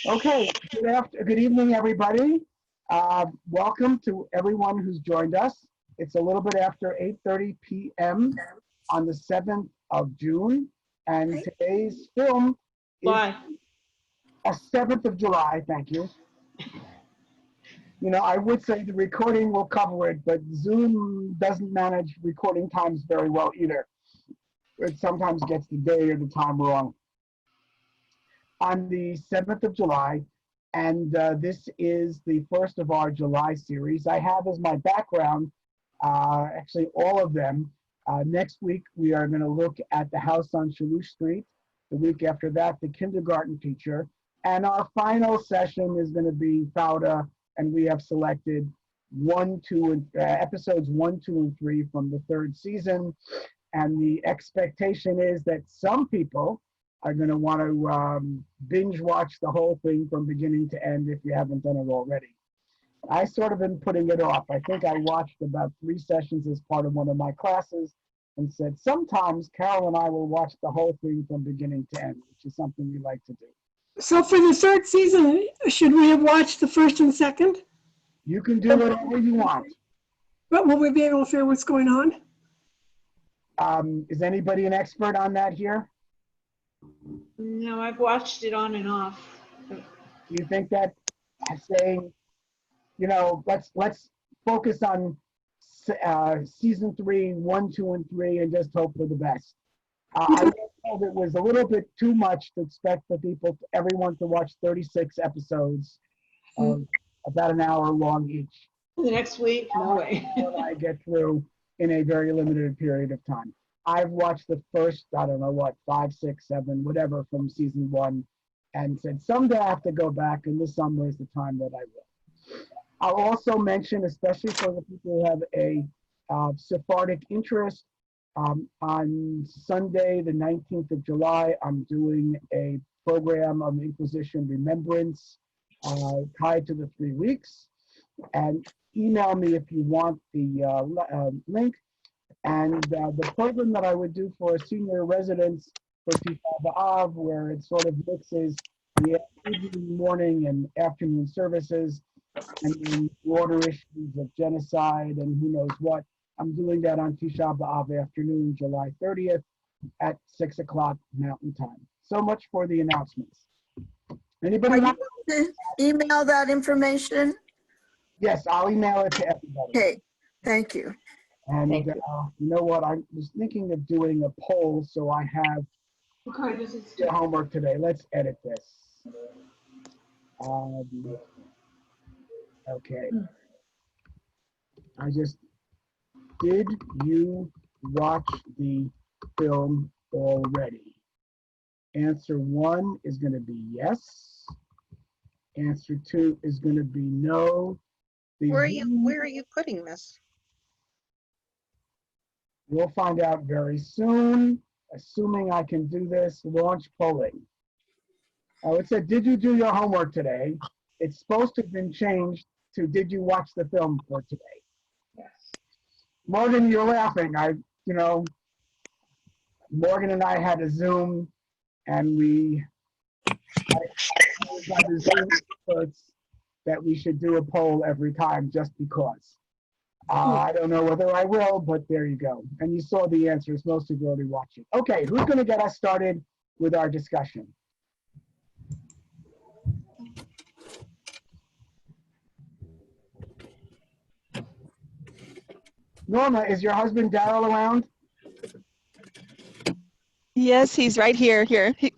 Okay, good evening, everybody. Welcome to everyone who's joined us. It's a little bit after 8:30 p.m. on the 7th of June, and today's film is a 7th of July, thank you. You know, I would say the recording will cover it, but Zoom doesn't manage recording times very well either. It sometimes gets the day or the time wrong. On the 7th of July, and this is the first of our July series. I have as my background, actually all of them. Next week, we are going to look at the house on Shalush Street. The week after that, the kindergarten teacher. And our final session is going to be Fauda, and we have selected episodes 1, 2, and 3 from the 3rd season. And the expectation is that some people are going to want to binge watch the whole thing from beginning to end if you haven't done it already. I sort of been putting it off. I think I watched about 3 sessions as part of one of my classes and said sometimes Carol and I will watch the whole thing from beginning to end, which is something we like to do. So for the 3rd season, should we have watched the 1st and 2nd? You can do whatever you want. But will we be able to figure what's going on? Is anybody an expert on that here? No, I've watched it on and off. Do you think that saying, you know, let's focus on season 3, 1, 2, and 3, and just hope for the best? I felt it was a little bit too much to expect for everyone to watch 36 episodes of about an hour long each. The next week, no way. I get through in a very limited period of time. I've watched the first, I don't know what, 5, 6, 7, whatever from season 1, and said someday I have to go back, and this summer is the time that I will. I'll also mention, especially for the people who have a Sephardic interest, on Sunday, the 19th of July, I'm doing a program on Inquisition Remembrance tied to the 3 weeks. And email me if you want the link. And the program that I would do for senior residents for Tisha B'Av, where it sort of mixes the evening, morning, and afternoon services, and then broader issues of genocide and who knows what. I'm doing that on Tisha B'Av afternoon, July 30th at 6 o'clock Mountain Time. So much for the announcements. Anybody want to email that information? Yes, I'll email it to everybody. Okay, thank you. And you know what? I was thinking of doing a poll, so I have your homework today. Let's edit this. Okay. Did you watch the film already? Answer 1 is going to be yes. Answer 2 is going to be no. Where are you putting this? We'll find out very soon, assuming I can do this. Launch polling. It said, did you do your homework today? It's supposed to have been changed to, did you watch the film for today? Yes. Morgan, you're laughing. Morgan and I had a Zoom, and we got the Zoom experts that we should do a poll every time just because. I don't know whether I will, but there you go. And you saw the answers. Most of you already watched it. Okay, who's going to get us started with our discussion? Norma, is your husband Daryl around? Yes, he's right here.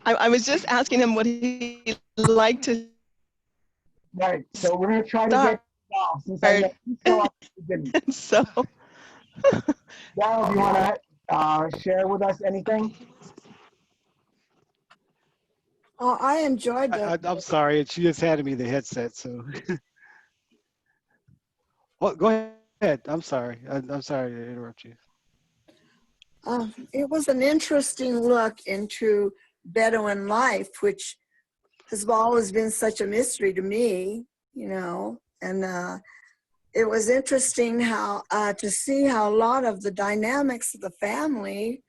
I was just asking him what he'd like to. Right, so we're going to try to get involved since I didn't. So. Daryl, do you want to share with us anything? Oh, I enjoyed that. I'm sorry, she just handed me the headset, so. Well, go ahead. I'm sorry. I'm sorry to interrupt you. It was an interesting look into Bedouin life, which has always been such a mystery to me, you know, and it was interesting how to see how a lot of the dynamics of the family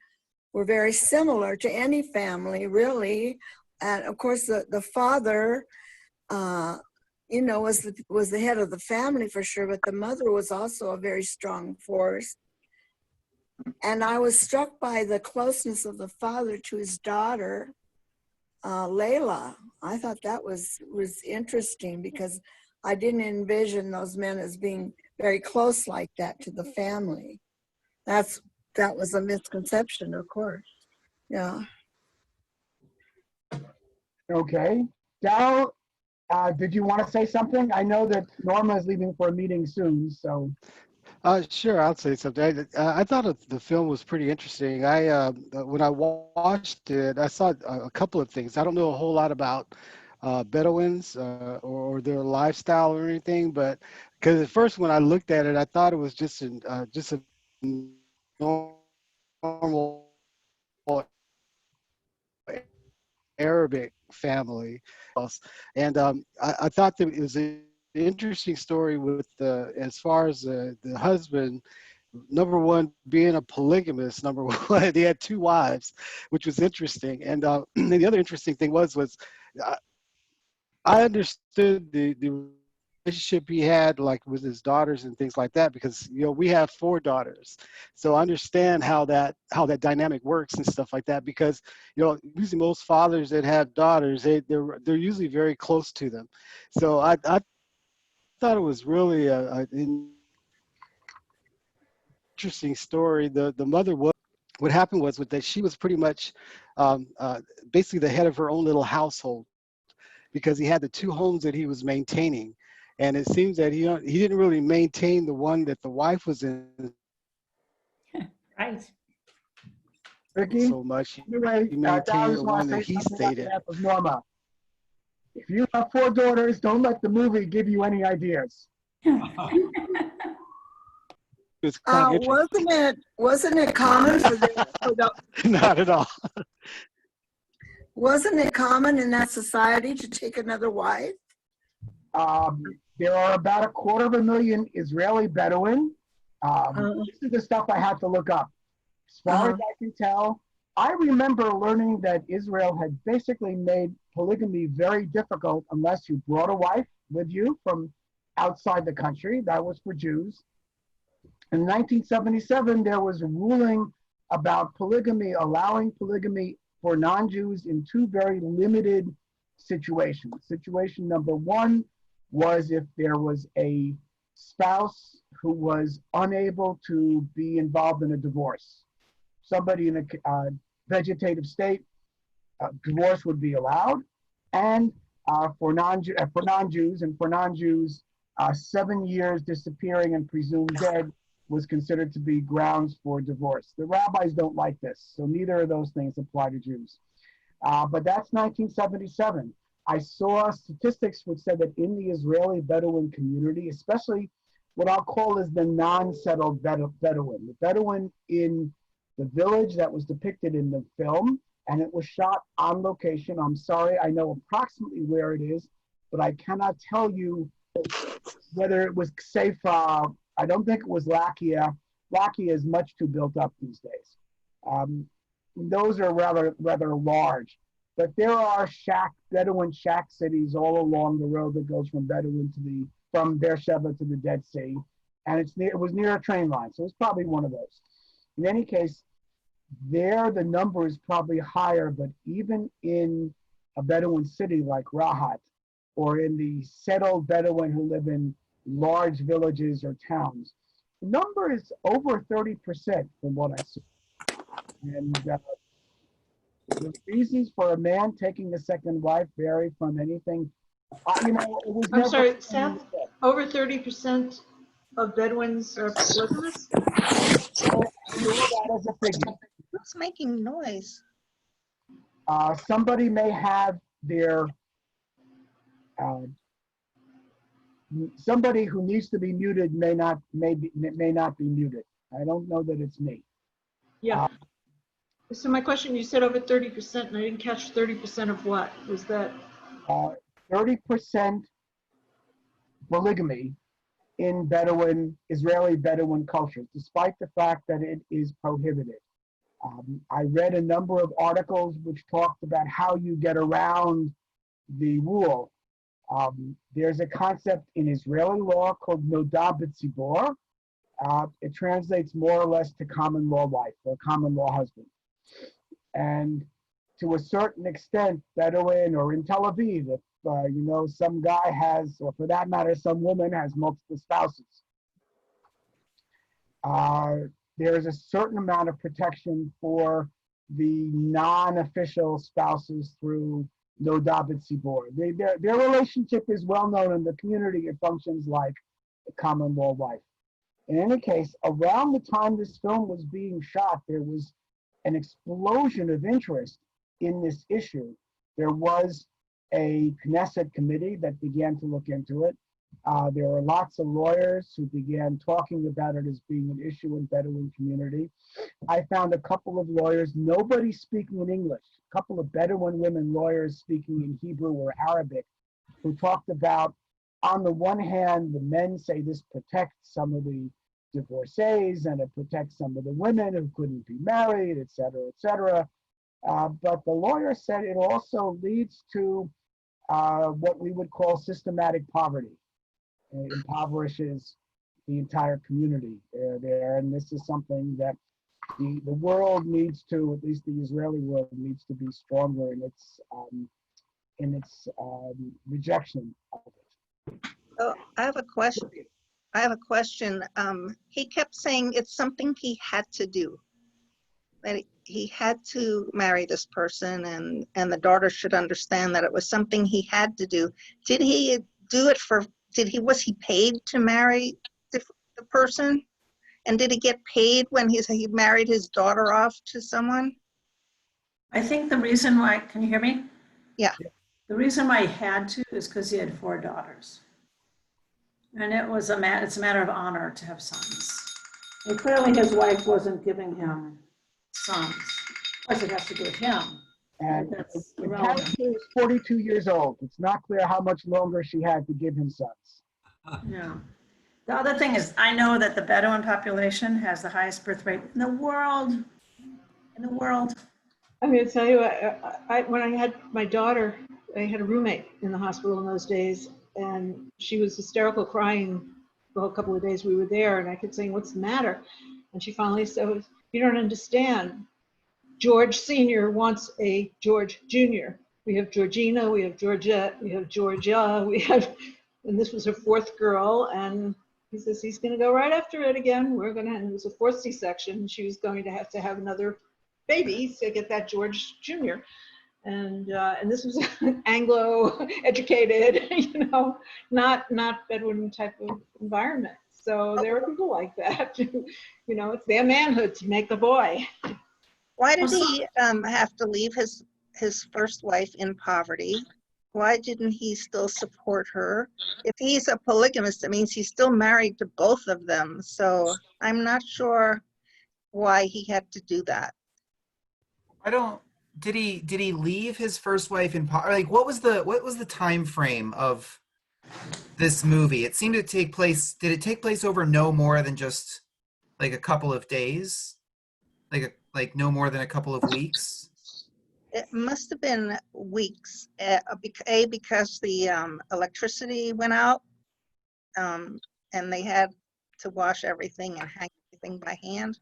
were very similar to any family, really. And of course, the father you know, was the head of the family for sure, but the mother was also a very strong force. And I was struck by the closeness of the father to his daughter, Layla. I thought that was interesting because I didn't envision those men as being very close like that to the family. That was a misconception, of course. Yeah. Okay. Darrell, did you want to say something? I know that Norma is leaving for a meeting soon, so. Sure, I'll say something. I thought the film was pretty interesting. When I watched it, I saw a couple of things. I don't know a whole lot about Bedouins or their lifestyle or anything, but because at first when I looked at it, I thought it was just a normal Arabic family, and I thought that it was an interesting story with as far as the husband. Number one, being a polygamist. Number one, he had 2 wives, which was interesting. And the other interesting thing was I understood the relationship he had, like with his daughters and things like that, because we have 4 daughters, so I understand how that dynamic works and stuff like that. Because usually most fathers that have daughters, they're usually very close to them. So I thought it was really an interesting story. The mother was. What happened was that she was pretty much basically the head of her own little household, because he had the 2 homes that he was maintaining, and it seems that he didn't really maintain the one that the wife was in Right. Ricky? so much. Anyway, He Darrell maintained just the want one to that say he something on stated. behalf of Norma. If you have 4 daughters, don't let the movie give you any ideas. It's kind of interesting. Wasn't it common for Not at all. wasn't it common in that society to take another wife? There are about 250,000 Israeli Bedouin. This is the stuff I had to look up. As far as I can tell, I remember learning that Israel had basically made polygamy very difficult unless you brought a wife with you from outside the country. That was for Jews. In 1977, there was a ruling about polygamy, allowing polygamy for non-Jews in 2 very limited situations. Situation number 1 was if there was a spouse who was unable to be involved in a divorce. Somebody in a vegetative state, divorce would be allowed. And for non-Jews, 7 years disappearing and presumed dead was considered to be grounds for divorce. The rabbis don't like this, so neither of those things apply to Jews. But that's 1977. I saw statistics which said that in the Israeli Bedouin community, especially what I'll call is the non-settled Bedouin, the Bedouin in the village that was depicted in the film, and it was shot on location. I'm sorry, I know approximately where it is, but I cannot tell you whether it was safe. I don't think it was Lakia. Lakia is much too built up these days. Those are rather large. But there are Bedouin shack cities all along the road that goes from from Beersheba to the Dead Sea. And it was near a train line, so it's probably one of those. In any case, there the number is probably higher, but even in a Bedouin city like Rahat, or in the settled Bedouin who live in large villages or towns, the number is over 30% from what I saw. And the reasons for a man taking a second wife vary from anything. It was I'm never. sorry, Seth, over 30% of Bedouins are polygamous? That as a figure. Who's making noise? Somebody may have somebody who needs to be muted may not be muted. I don't know that it's me. Yeah. So my question, you said over 30%, and I didn't catch 30% of what? Was that? 30% polygamy in Israeli Bedouin culture, despite the fact that it is prohibited. I read a number of articles which talked about how you get around the rule. There's a concept in Israeli law called noda b'tzibor. It translates more or less to common law wife or common law husband. And to a certain extent, Bedouin or in Tel Aviv, if some guy has, or for that matter, some woman has multiple spouses, there is a certain amount of protection for the non-official spouses through noda b'tzibor. Their relationship is well known in the community. It functions like a common law wife. In any case, around the time this film was being shot, there was an explosion of interest in this issue. There was a Knesset committee that began to look into it. There were lots of lawyers who began talking about it as being an issue in Bedouin community. I found a couple of lawyers, nobody speaking in English, a couple of Bedouin women lawyers speaking in Hebrew or Arabic, who talked about, on the one hand, the men say this protects some of the divorcees and it protects some of the women who couldn't be married, et cetera, et cetera. But the lawyer said it also leads to what we would call systematic poverty. It impoverishes the entire community there. And this is something that the world needs to, at least the Israeli world needs to be stronger in its rejection of it. So I have a question. He kept saying it's something he had to do. That he had to marry this person, and the daughter should understand that it was something he had to do. Did he do it for? Was he paid to marry the person? And did he get paid when he married his daughter off to someone? I think the reason why, can you hear me? Yeah. The reason why he had to is because he had 4 daughters. And it's a matter of honor to have sons. And clearly his wife wasn't giving him sons. Of course, it has to do with him. And That's the irrelevant. character is 42 years old. It's not clear how much longer she had to give him sons. Yeah. The other thing is, I know that the Bedouin population has the highest birth rate in the world. I'm going to tell you, when I had my daughter, I had a roommate in the hospital in those days, and she was hysterical, crying the whole couple of days we were there, and I kept saying, "What's the matter?" And she finally said, "You don't understand. George Sr. wants a George Jr. We have Georgina, we have Georgette, we have Georgia, and this was her 4th girl, and he says he's going to go right after it again. And it was a 4th C-section. She was going to have another baby to get that George Jr. And this was an Anglo-educated, not Bedouin type of environment. So there are people like that. It's their manhood to make the boy. Why did he have to leave his first wife in poverty? Why didn't he still support her? If he's a polygamist, it means he's still married to both of them. So I'm not sure why he had to do that. Did he leave his first wife in poverty? Like, what was the time frame of this movie? It seemed to take place. Did it take place over no more than just like a couple of days? Like no more than a couple of weeks? It must have been weeks, because the electricity went out, and they had to wash everything and hang everything by hand.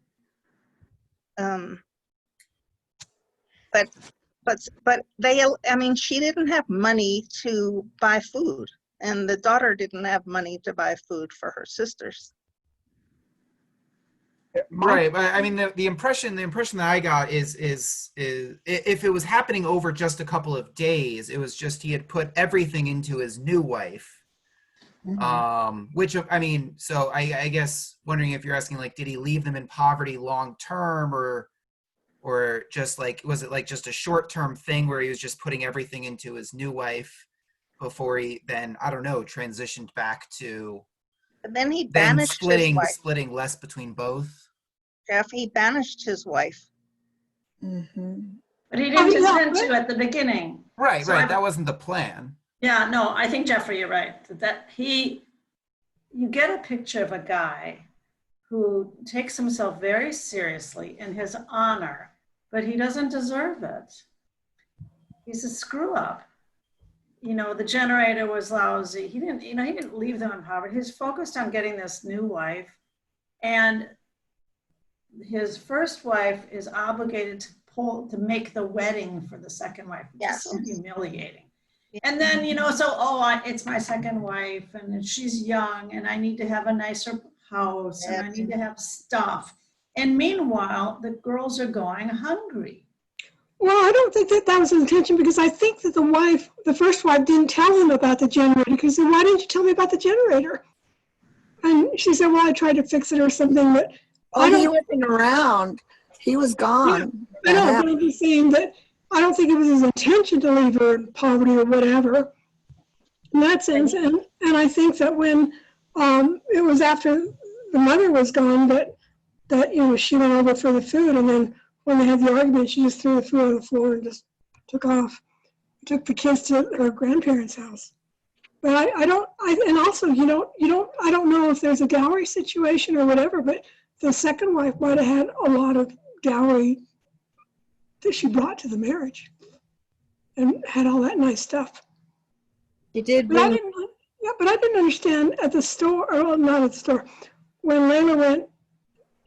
But she didn't have money to buy food, and the daughter didn't have money to buy food for her sisters. Right, but I mean the impression that I got is if it was happening over just a couple of days, it was just he had put everything into his new wife. Which so I guess wondering if you're asking, like, did he leave them in poverty long term, or just like, was it like just a short term thing where he was just putting everything into his new wife before he then, I don't know, transitioned back to But then he banished his wife. splitting less between both? Jeff, he banished his wife. Mm-hmm. But he didn't intend to at the beginning. Right, So right. That wasn't the plan. Yeah, no, I think, Jeffrey, you're right. You get a picture of a guy who takes himself very seriously in his honor, but he doesn't deserve it. He's a screw up. you know, the generator was lousy. He didn't leave them in poverty. He was focused on getting this new wife. And his first wife is obligated to make the wedding for the second wife. It's so humiliating. And then, you know, so, it's my second wife and she's young and I need to have a nicer house and I need to have stuff. And meanwhile, the girls are going hungry. Well, I don't think that was his intention, because I think that the first wife didn't tell him about the generator, because he said, why didn't you tell me about the generator? And she said, well, I tried to fix it or something, but he wasn't around. He was gone. I know, but I'm just saying that I don't think it was his intention to leave her in poverty or whatever, in that sense. And I think that when it was after the mother was gone that you know, she went over for the food, and then when they had the argument, she just threw the food on the floor and just took off. Took the kids to her grandparents' house. But I don't know if there's a dowry situation or whatever, but the second wife might have had a lot of dowry that she brought to the marriage and had all that nice stuff. He did. But I didn't understand at the store, or well, not at the store, when Layla went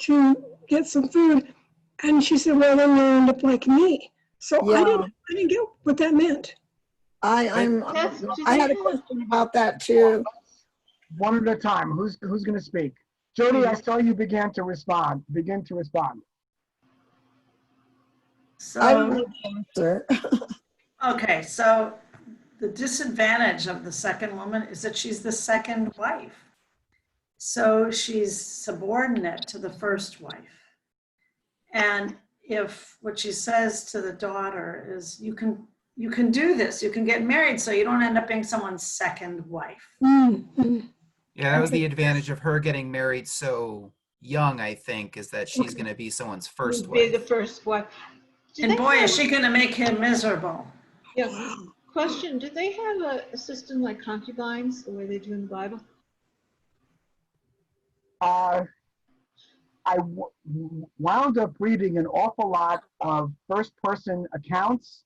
to get some food, and she said, well, then you'll end up like me. So I didn't get what that meant. I had a question about that too. One at a time. Who's going to speak? Jody, I saw you begin to respond. So, I don't know the answer. okay, so the disadvantage of the second woman is that she's the second wife. So she's subordinate to the first wife. And if what she says to the daughter is, you can do this, you can get married so you don't end up being someone's second wife. Mm-hmm. Yeah, that was the advantage of her getting married so young, I think, is that she's going to be someone's first wife. Be the first wife. And boy, is she going to make him miserable. Yeah. Question, do they have a system like concubines, the way they do in the Bible? I wound up reading an awful lot of first-person accounts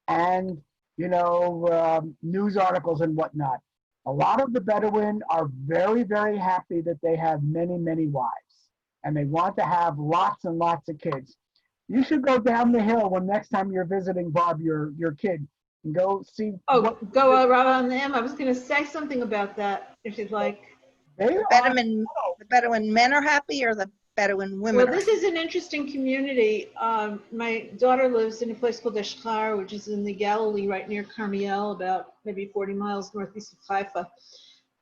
and, you know, news articles and whatnot. A lot of the Bedouin are very, very happy that they have many, many wives, and they want to have lots and lots of kids. You should go down the hill when next time you're visiting Bob, your kid, and go see. Oh, go right on them. I was going to say something about that, if you'd like. The Bedouin men are happy, or the Bedouin women? Well, this is an interesting community. My daughter lives in a place called Eshkar, which is in the Galilee, right near Carmiel, about maybe 40 miles northeast of Haifa.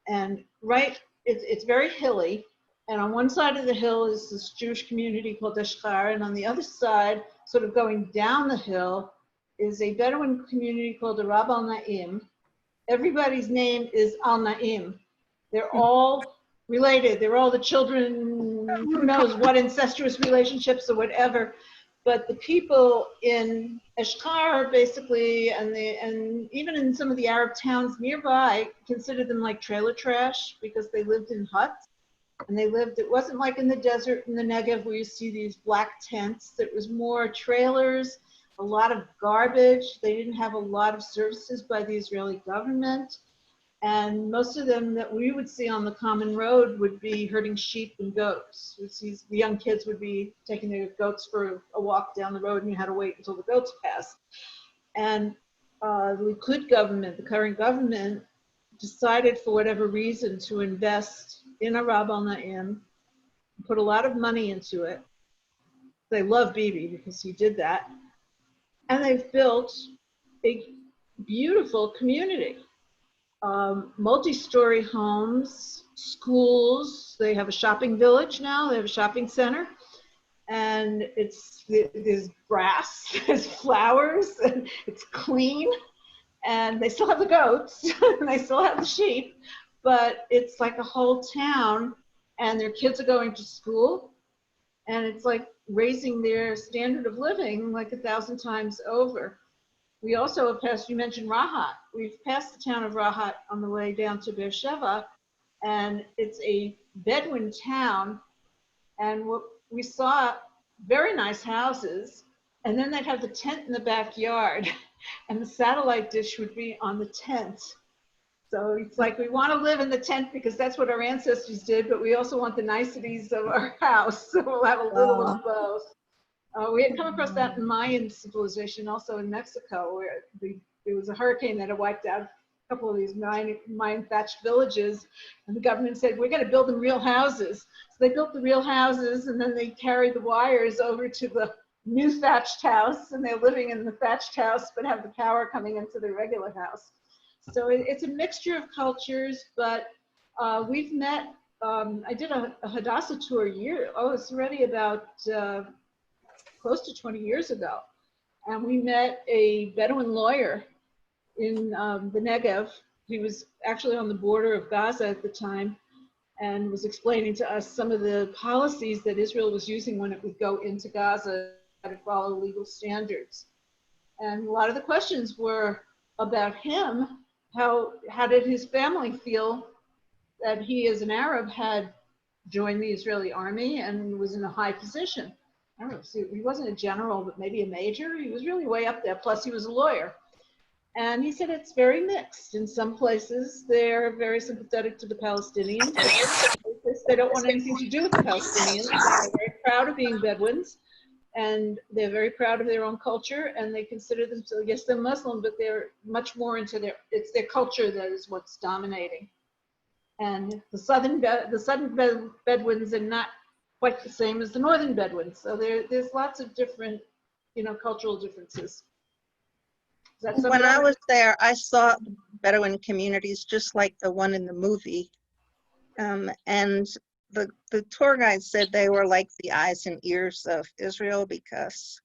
And it's very hilly. And on one side of the hill is this Jewish community called Eshkar, and on the other side, sort of going down the hill, is a Bedouin community called the Rab al-Naim. Everybody's name is al-Naim. They're all related. They're all the children, who knows what incestuous relationships or whatever. But the people in Eshkar, basically, and even in some of the Arab towns nearby, considered them like trailer trash because they lived in huts. And it wasn't like in the desert in the Negev where you see these black tents. It was more trailers, a lot of garbage. They didn't have a lot of services by the Israeli government. And most of them that we would see on the common road would be herding sheep and goats. The young kids would be taking their goats for a walk down the road, and you had to wait until the goats passed. And the Likud government, the current government, decided for whatever reason to invest in a Rab al-Naim, put a lot of money into it. They love Bibi because he did that. And they've built a beautiful community. Multi-story homes, schools. They have a shopping village now. They have a shopping center. And there's grass, there's flowers, and it's clean. And they still have the goats, and they still have the sheep. But it's like a whole town, and their kids are going to school. And it's like raising their standard of living like 1,000 times over. We also have passed, you mentioned Rahat. We've passed the town of Rahat on the way down to Beersheba, and it's a Bedouin town. And what we saw, very nice houses, and then they'd have the tent in the backyard. and the satellite dish would be on the tent. So it's like we want to live in the tent because that's what our ancestors did, but we also want the niceties of our house. So we'll have a little of both. We had come across that in Mayan civilization, also in Mexico, where there was a hurricane that had wiped out a couple of these Mayan thatched villages, and the government said, we're going to build them real houses. So they built the real houses, and then they carried the wires over to the new thatched house, and they're living in the thatched house, but have the power coming into the regular house. So it's a mixture of cultures, but we've met, I did a Hadassah tour it's already about close to 20 years ago. And we met a Bedouin lawyer in the Negev. He was actually on the border of Gaza at the time and was explaining to us some of the policies that Israel was using when it would go into Gaza to follow legal standards. And a lot of the questions were about him. How did his family feel that he, as an Arab, had joined the Israeli army and was in a high position? I don't know, see, he wasn't a general, but maybe a major. He was really way up there. Plus, he was a lawyer. And he said it's very mixed. In some places, they're very sympathetic to the Palestinians. But in some places, they don't want anything to do with the Palestinians. They're very proud of being Bedouins. And they're very proud of their own culture, and they consider themselves, yes, they're Muslim, but they're much more into it's their culture that is what's dominating. And the southern Bedouins are not quite the same as the northern Bedouins. So there's lots of different, cultural differences. When I was there, I saw Bedouin communities just like the one in the movie. And the tour guide said they were like the eyes and ears of Israel because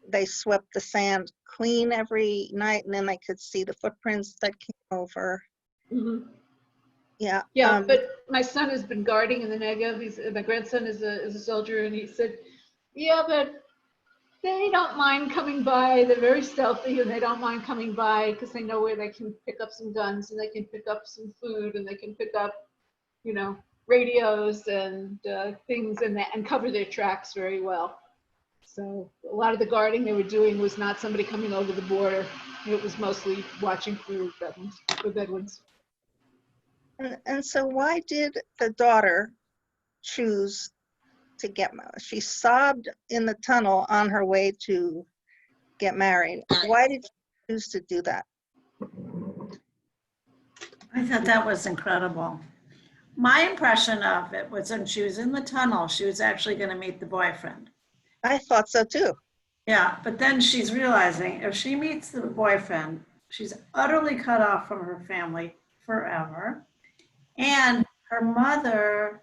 they swept the sand clean every night, and then they could see the footprints that came over. Mm-hmm. Yeah. Yeah, but my son has been guarding in the Negev. My grandson is a soldier, and he said, yeah, but they don't mind coming by. They're very stealthy, and they don't mind coming by because they know where they can pick up some guns, and they can pick up some food, and they can pick up, radios and things and cover their tracks very well. So a lot of the guarding they were doing was not somebody coming over the border. It was mostly watching for Bedouins. And so why did the daughter choose to get married? She sobbed in the tunnel on her way to get married. Why did she choose to do that? I thought that was incredible. My impression of it was when she was in the tunnel, she was actually going to meet the boyfriend. I thought so too. Yeah, but then she's realizing if she meets the boyfriend, she's utterly cut off from her family forever. And her mother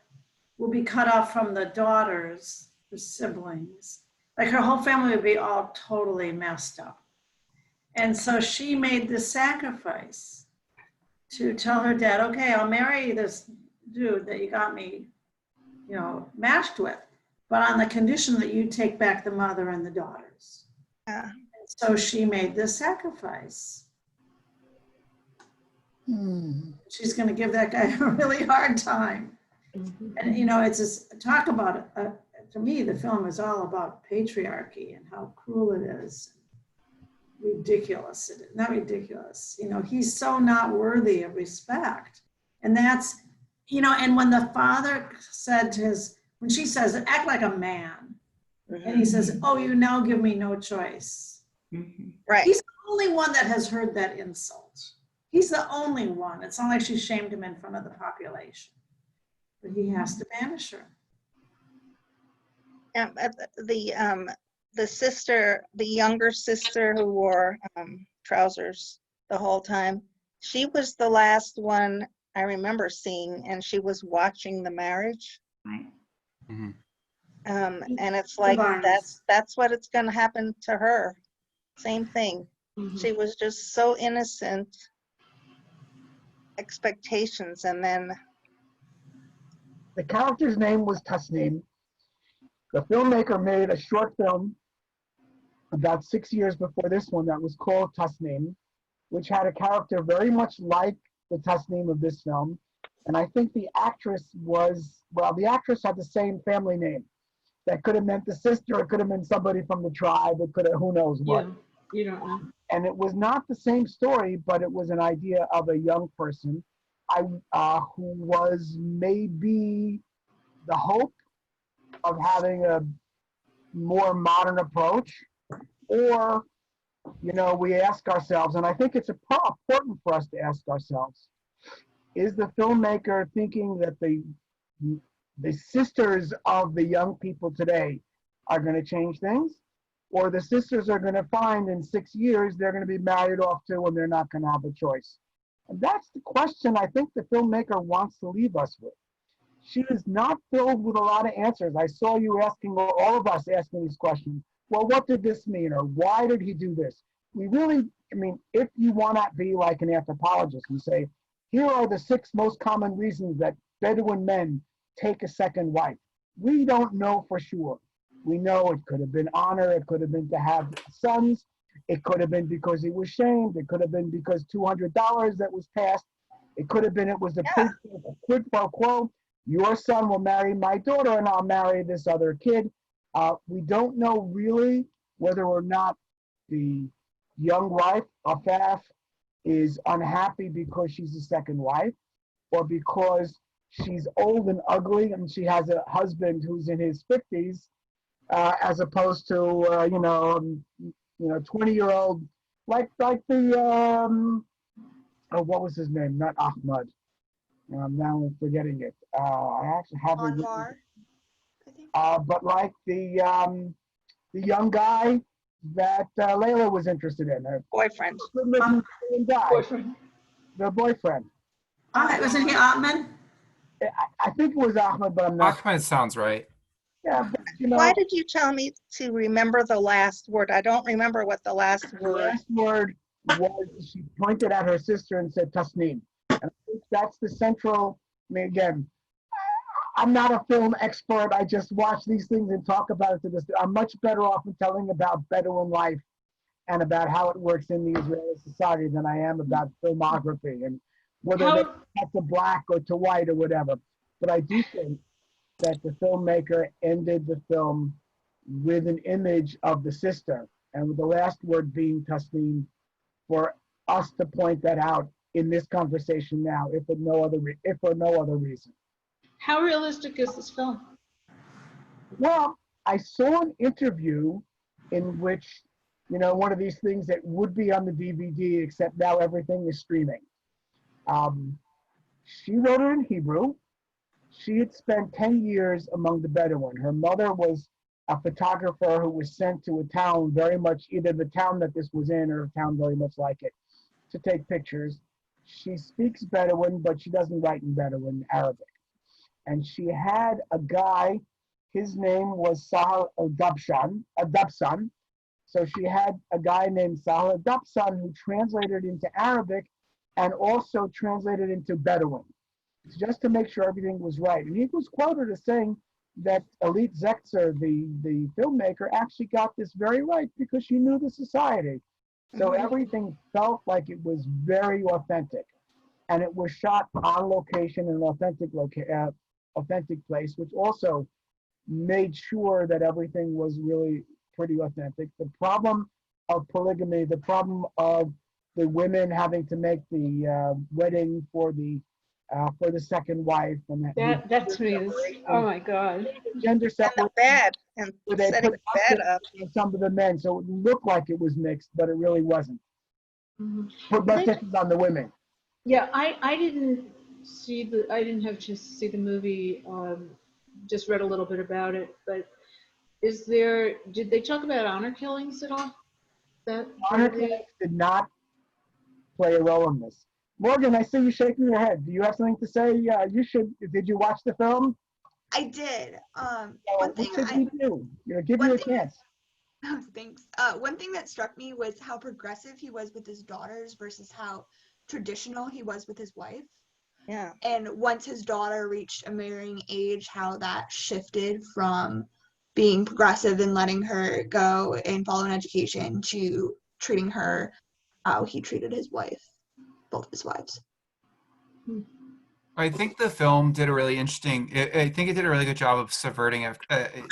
will be cut off from the daughters, the siblings. Like her whole family would be all totally messed up. And so she made this sacrifice to tell her dad, okay, I'll marry this dude that you got me, matched with, but on the condition that you take back the mother and the daughters. Yeah. So she made this sacrifice. She's going to give that guy a really hard time. Mm-hmm. And, it's just talk about it. To me, the film is all about patriarchy and how cruel it is. Ridiculous. Not ridiculous. He's so not worthy of respect. And that's, and when the father said when she says, act like a man, mm-hmm. and he says, oh, you now give me no choice. Mm-hmm. Right. He's the only one that has heard that insult. He's the only one. It's not like she shamed him in front of the population. But he has to banish her. The sister, the younger sister who wore trousers the whole time, she was the last one I remember seeing, and she was watching the marriage. Right. Mm-hmm. And it's like that's what it's going to happen to her. Same thing. Mm-hmm. She was just so innocent. Expectations, and then the character's name was Tasneem. The filmmaker made a short film about 6 years before this one that was called Tasneem, which had a character very much like the Tasneem of this film. And I think the actress had the same family name. That could have meant the sister, it could have meant somebody from the tribe, it could have, who knows what. Yeah, you don't know. And it was not the same story, but it was an idea of a young person who was maybe the hope of having a more modern approach. Or, we ask ourselves, and I think it's important for us to ask ourselves, is the filmmaker thinking that the sisters of the young people today are going to change things? Or the sisters are going to find in 6 years they're going to be married off to and they're not going to have a choice? And that's the question I think the filmmaker wants to leave us with. She is not filled with a lot of answers. I saw you asking, or all of us asking these questions. Well, what did this mean? Or why did he do this? We really, if you want to be like an anthropologist and say, here are the 6 most common reasons that Bedouin men take a second wife. We don't know for sure. We know it could have been honor. It could have been to have sons. It could have been because he was shamed. It could have been because $200 that was passed. It could have been it was a quid pro quo. Your son will marry my daughter and I'll marry this other kid. We don't know really whether or not the young wife, Afaf, is unhappy because she's a second wife or because she's old and ugly and she has a husband who's in his 50s, as opposed to, 20-year-old, like the, what was his name? Not Ahmad. Now I'm forgetting it. I actually have it. Anwar, I think. But like the young guy that Layla was interested in. Boyfriend. Boyfriend. The boyfriend. Wasn't he Ahmed? I think it was Ahmed, but I'm not. Ahmed sounds right. Yeah, but, Why did you tell me to remember the last word? I don't remember what the last the word. last word was she pointed at her sister and said Tasneem. And I think that's the central. Again, I'm not a film expert. I just watch these things and talk about it to this. I'm much better off in telling about Bedouin life and about how it works in the Israeli society than I am about filmography and whether they cut to black or to white or whatever. But I do think that the filmmaker ended the film with an image of the sister, and with the last word being Tasneem, for us to point that out in this conversation now, if for no other reason. How realistic is this film? Well, I saw an interview in which, one of these things that would be on the DVD, except now everything is streaming. She wrote it in Hebrew. She had spent 10 years among the Bedouin. Her mother was a photographer who was sent to a town very much, either the town that this was in or a town very much like it, to take pictures. She speaks Bedouin, but she doesn't write in Bedouin Arabic. And she had a guy, his name was Sahal Adabsan. So she had a guy named Sahal Adabsan who translated into Arabic and also translated into Bedouin, just to make sure everything was right. And he was quoted as saying that Elit Zekzer, the filmmaker, actually got this very right because she knew the society. So everything felt like it was very authentic. And it was shot on location in an authentic place, which also made sure that everything was really pretty authentic. The problem of polygamy, the problem of the women having to make the wedding for the second wife, and That's me. Oh my God. Gender And the separation. bed, and They setting put the bed up. some of the men, so it looked like it was mixed, but it really wasn't. Mhm. Put less emphasis on the women. Yeah, I didn't have a chance to see the movie. Just read a little bit about it, but did they talk about honor killings at all? Honor killings did not play a role in this. Morgan, I see you shaking your head. Do you have something to say? You should. Did you watch the film? I did. What should you do? Give you a chance. Oh, thanks. One thing that struck me was how progressive he was with his daughters versus how traditional he was with his wife. Yeah. And once his daughter reached a marrying age, how that shifted from being progressive and letting her go and follow an education to treating her how he treated his wife, both his wives. I think the film did a really interesting. I think it did a really good job of subverting.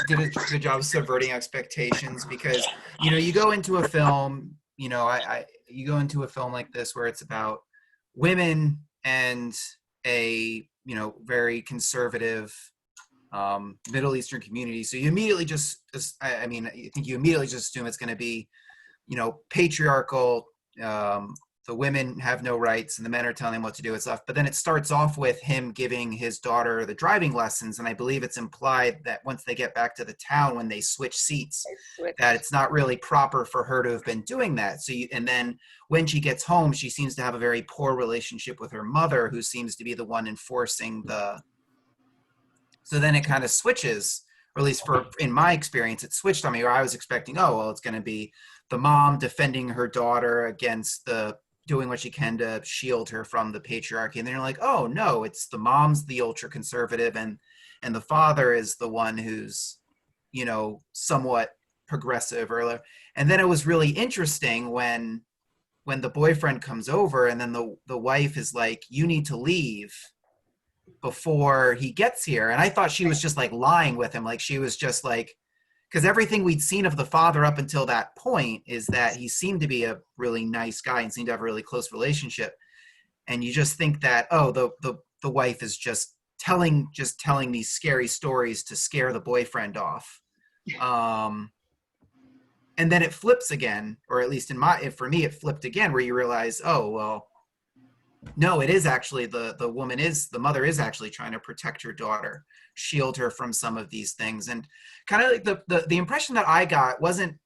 Did a good job of subverting expectations because you go into a film you know, you go into a film like this where it's about women and a, you know, very conservative Middle Eastern community. So you immediately I mean, I think you immediately just assume it's going to be, you know, patriarchal. The women have no rights and the men are telling them what to do and stuff. But then it starts off with him giving his daughter the driving lessons. And I believe it's implied that once they get back to the town, when they switch seats, that it's not really proper for her to have been doing that. So and then when she gets home, she seems to have a very poor relationship with her mother, who seems to be the one enforcing so then it kind of switches, or at least in my experience, it switched on me, where I was expecting, oh, well, it's going to be the mom defending her daughter against doing what she can to shield her from the patriarchy. And then you're like, oh no, it's the mom's the ultra conservative and the father is the one who's, you know, somewhat progressive and then it was really interesting when the boyfriend comes over and then the wife is like, you need to leave before he gets here. And I thought she was just like lying with him. Like she was just like, because everything we'd seen of the father up until that point is that he seemed to be a really nice guy and seemed to have a really close relationship. And you just think that, oh, the wife is just telling these scary stories to scare the boyfriend off. And then it flips again, or at least for me, it flipped again, where you realize, oh, well, no, it is actually the mother is actually trying to protect her daughter, shield her from some of these things. And kind of like the impression that I got wasn't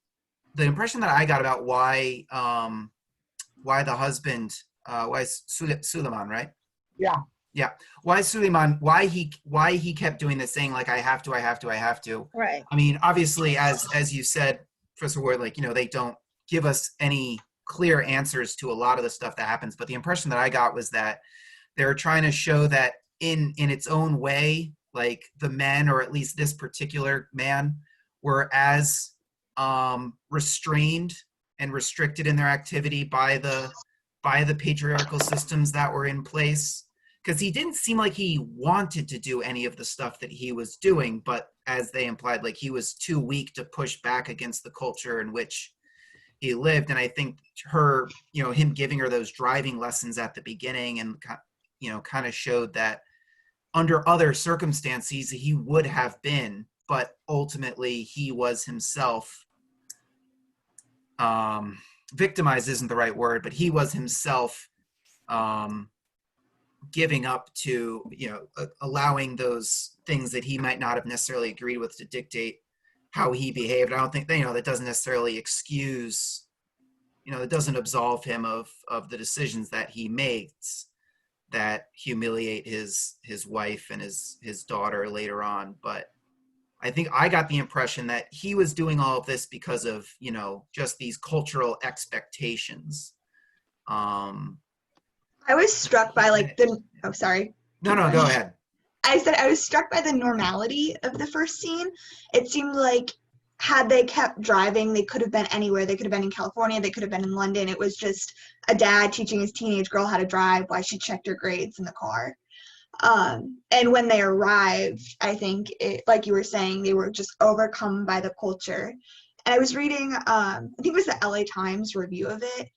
the impression that I got about why the husband, why Suleiman, right? Yeah. Yeah. Why Suleiman, why he kept doing this, saying like, I have to. Right. I mean, obviously, as you said, Professor Ward, like, you know, they don't give us any clear answers to a lot of the stuff that happens. But the impression that I got was that they were trying to show that in its own way, like the men, or at least this particular man, were as restrained and restricted in their activity by the patriarchal systems that were in place. Because he didn't seem like he wanted to do any of the stuff that he was doing, but as they implied, like he was too weak to push back against the culture in which he lived. And I think him giving her those driving lessons at the beginning and, you know, kind of showed that under other circumstances he would have been, but ultimately he was himself victimized isn't the right word, but he was himself giving up to, you know, allowing those things that he might not have necessarily agreed with to dictate how he behaved. I don't think, you know, that doesn't necessarily excuse, you know, it doesn't absolve him of the decisions that he makes that humiliate his wife and his daughter later on. But I think I got the impression that he was doing all of this because of, you know, just these cultural expectations. I was struck by sorry. No, go ahead. I said I was struck by the normality of the first scene. It seemed like had they kept driving, they could have been anywhere. They could have been in California. They could have been in London. It was just a dad teaching his teenage girl how to drive while she checked her grades in the car. And when they arrived, I think, like you were saying, they were just overcome by the culture. And I was reading, I think it was the LA Times review of it,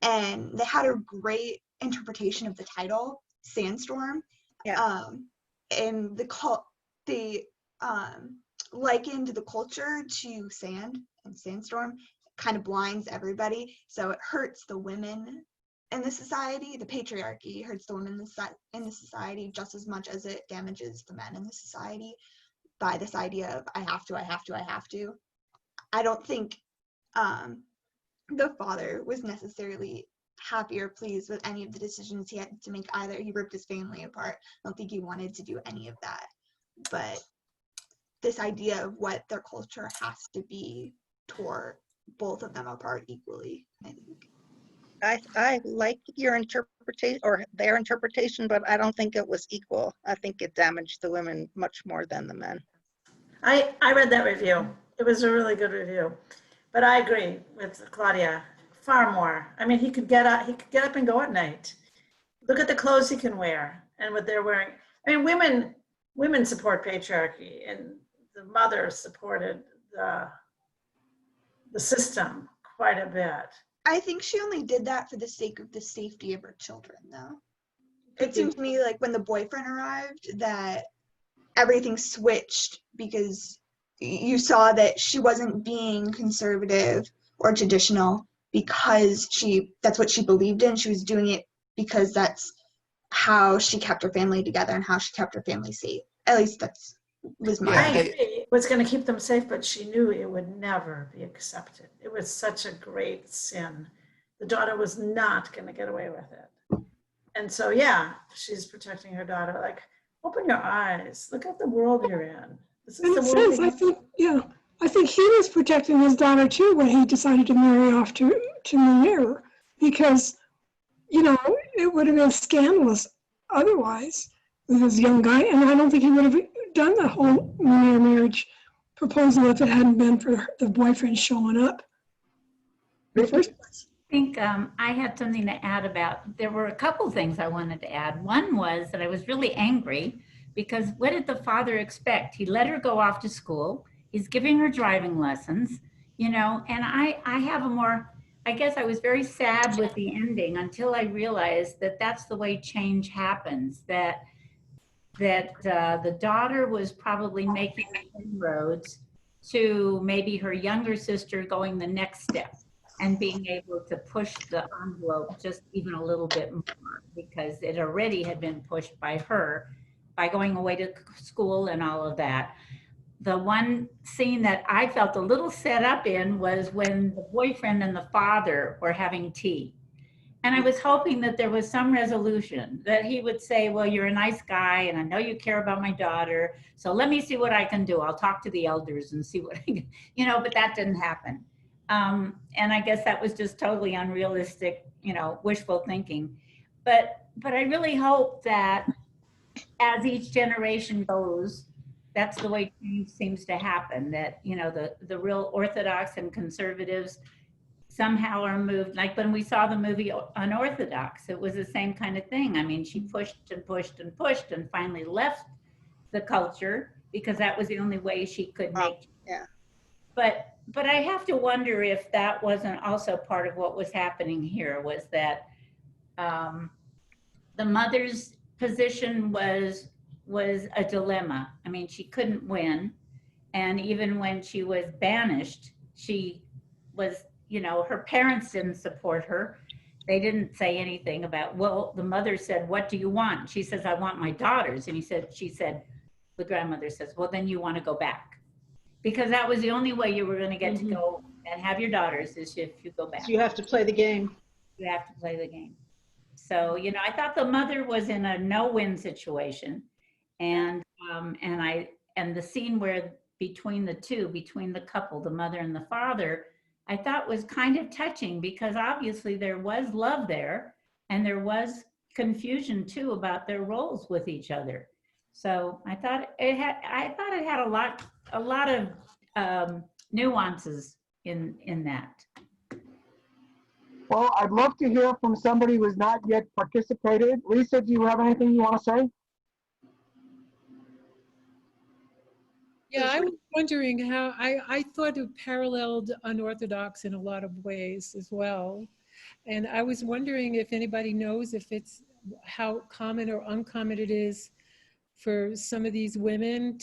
and they had a great interpretation of the title, Sandstorm. Yeah. And they likened the culture to sand, and Sandstorm kind of blinds everybody. So it hurts the women in the society. The patriarchy hurts the women in the society just as much as it damages the men in the society by this idea of I have to. I don't think the father was necessarily happy or pleased with any of the decisions he had to make either. He ripped his family apart. I don't think he wanted to do any of that. But this idea of what their culture has to be tore both of them apart equally, I think. I like your interpretation or their interpretation, but I don't think it was equal. I think it damaged the women much more than the men. I read that review. It was a really good review. But I agree with Claudia, far more. I mean, he could get up and go at night. Look at the clothes he can wear and what they're wearing. I mean, women support patriarchy, and the mother supported the system quite a bit. I think she only did that for the sake of the safety of her children, though. It seemed to me like when the boyfriend arrived that everything switched because you saw that she wasn't being conservative or traditional because that's what she believed in. She was doing it because that's how she kept her family together and how she kept her family safe. At least was my I agree. It was going to keep them safe, but she knew it would never be accepted. It was such a great sin. The daughter was not going to get away with it. And so, yeah, she's protecting her daughter. Like, open your eyes. Look at the world you're in. This is In the a world. sense, I think he was protecting his daughter too when he decided to marry off to Munir, because, it would have been scandalous otherwise with this young guy, and I don't think he would have done the whole Munir marriage proposal if it hadn't been for the boyfriend showing up in the first place. I think I had something to add about, there were a couple things I wanted to add. One was that I was really angry because what did the father expect? He let her go off to school. He's giving her driving lessons, and I have a more, I guess I was very sad with the ending until I realized that that's the way change happens, that the daughter was probably making inroads to maybe her younger sister going the next step and being able to push the envelope just even a little bit more, because it already had been pushed by her by going away to school and all of that. The one scene that I felt a little set up in was when the boyfriend and the father were having tea. And I was hoping that there was some resolution, that he would say, well, you're a nice guy and I know you care about my daughter, so let me see what I can do. I'll talk to the elders and see what I can, but that didn't happen. And I guess that was just totally unrealistic, wishful thinking. But I really hope that as each generation goes, that's the way change seems to happen, that, the real Orthodox and conservatives somehow are moved. Like when we saw the movie Unorthodox, it was the same kind of thing. I mean, she pushed and pushed and pushed and finally left the culture because that was the only way she could make. Yeah. But I have to wonder if that wasn't also part of what was happening here, was that the mother's position was a dilemma. I mean, she couldn't win. And even when she was banished, she was, her parents didn't support her. They didn't say anything about, well, the mother said, what do you want? She says, I want my daughters. And she said, the grandmother says, well, then you want to go back. Because that was the only way you were going to get to go and have your daughters, is if you go back. So you have to play the game. You have to play the game. So, I thought the mother was in a no-win situation. And the scene where between the couple, the mother and the father, I thought was kind of touching, because obviously there was love there and there was confusion too about their roles with each other. So I thought it had a lot of nuances in that. Well, I'd love to hear from somebody who has not yet participated. Lisa, do you have anything you want to say? Yeah, I was wondering how, I thought it paralleled Unorthodox in a lot of ways as well. And I was wondering if anybody knows if it's how common or uncommon it is for some of these women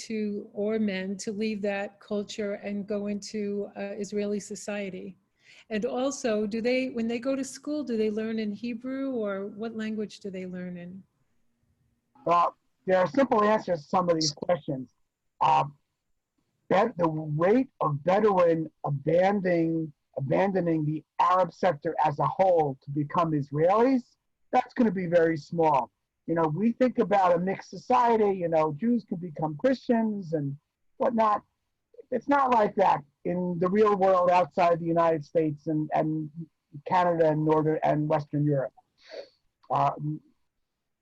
or men to leave that culture and go into Israeli society. And also, when they go to school, do they learn in Hebrew, or what language do they learn in? Well, there are simple answers to some of these questions. The rate of Bedouin abandoning the Arab sector as a whole to become Israelis, that's going to be very small. We think about a mixed society, Jews can become Christians and whatnot. It's not like that in the real world outside the United States and Canada and Northern and Western Europe.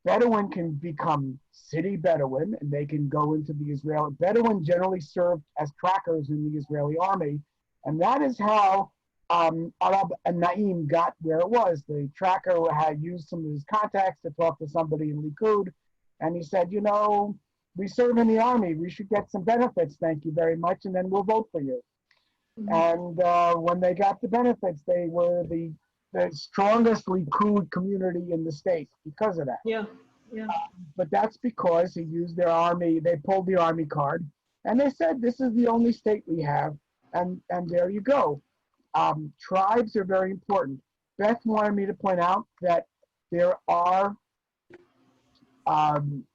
Bedouin can become city Bedouin, and they can go into the Israeli. Bedouin generally served as trackers in the Israeli army, and that is how Arab and Naim got where it was. The tracker had used some of his contacts to talk to somebody in Likud, and he said, we serve in the army. We should get some benefits. Thank you very much, and then we'll vote for you. Mm-hmm. And when they got the benefits, they were the the strongest Likud community in the state because of that. Yeah, yeah. But that's because he used their army. They pulled the army card, and they said, "This is the only state we have," and there you go. Tribes are very important. Beth wanted me to point out that there are um,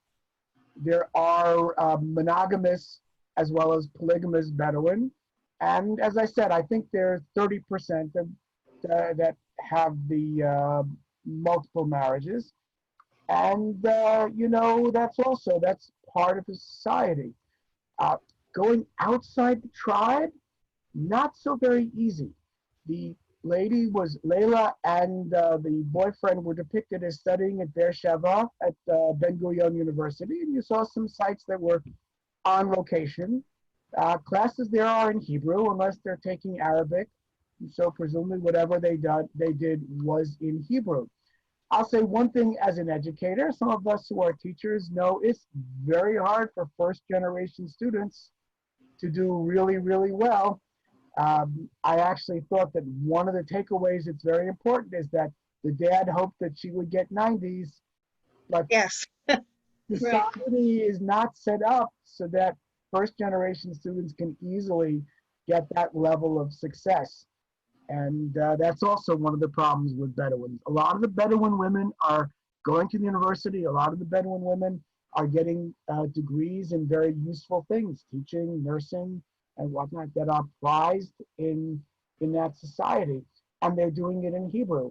monogamous as well as polygamous Bedouin, and as I said, I think there's 30% of that have the multiple marriages, and that's part of the society. Going outside the tribe, not so very easy. The lady was Layla, and the boyfriend were depicted as studying at Beersheba at Ben Gurion University, and you saw some sites that were on location. Classes there are in Hebrew, unless they're taking Arabic. So presumably whatever they did was in Hebrew. I'll say one thing as an educator, some of us who are teachers know it's very hard for first generation students to do really, really well. I actually thought that one of the takeaways that's very important is that the dad hoped that she would get 90s, but Yes. society is not set up so that first generation students can easily get that level of success. And that's also one of the problems with Bedouins. A lot of the Bedouin women are going to the university. A lot of the Bedouin women are getting degrees in very useful things, teaching, nursing, and whatnot, that are prized in that society. And they're doing it in Hebrew.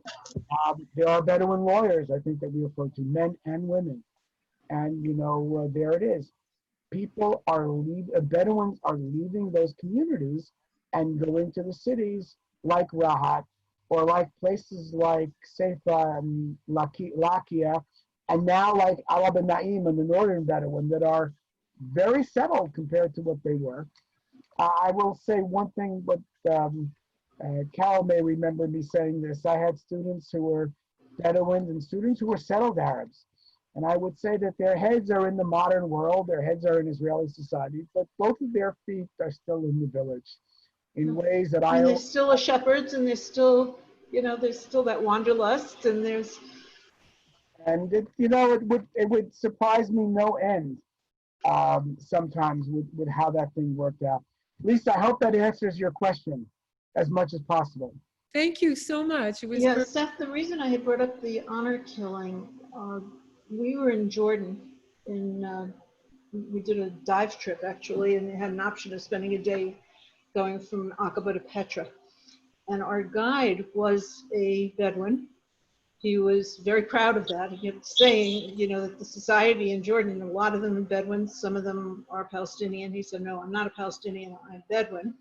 There are Bedouin lawyers, I think, that we refer to, men and women. And, there it is. Bedouins are leaving those communities and going to the cities like Rahat, or like places like Seifa and Lakia, and now like Arab and Naim and the northern Bedouin that are very settled compared to what they were. I will say one thing, but Carol may remember me saying this. I had students who were Bedouins and students who were settled Arabs. And I would say that their heads are in the modern world, their heads are in Israeli society, but both of their feet are still in the village in ways that And there's still a shepherds, and there's still, there's still that wanderlust, and there's. And it would surprise me no end sometimes with how that thing worked out. Lisa, I hope that answers your question as much as possible. Thank you so much. It was Seth, the reason I had brought up the honor killing, we were in Jordan, we did a dive trip actually, and they had an option of spending a day going from Aqaba to Petra. And our guide was a Bedouin. He was very proud of that. He kept saying, that the society in Jordan, a lot of them are Bedouins, some of them are Palestinian. He said, no, I'm not a Palestinian, I'm Bedouin.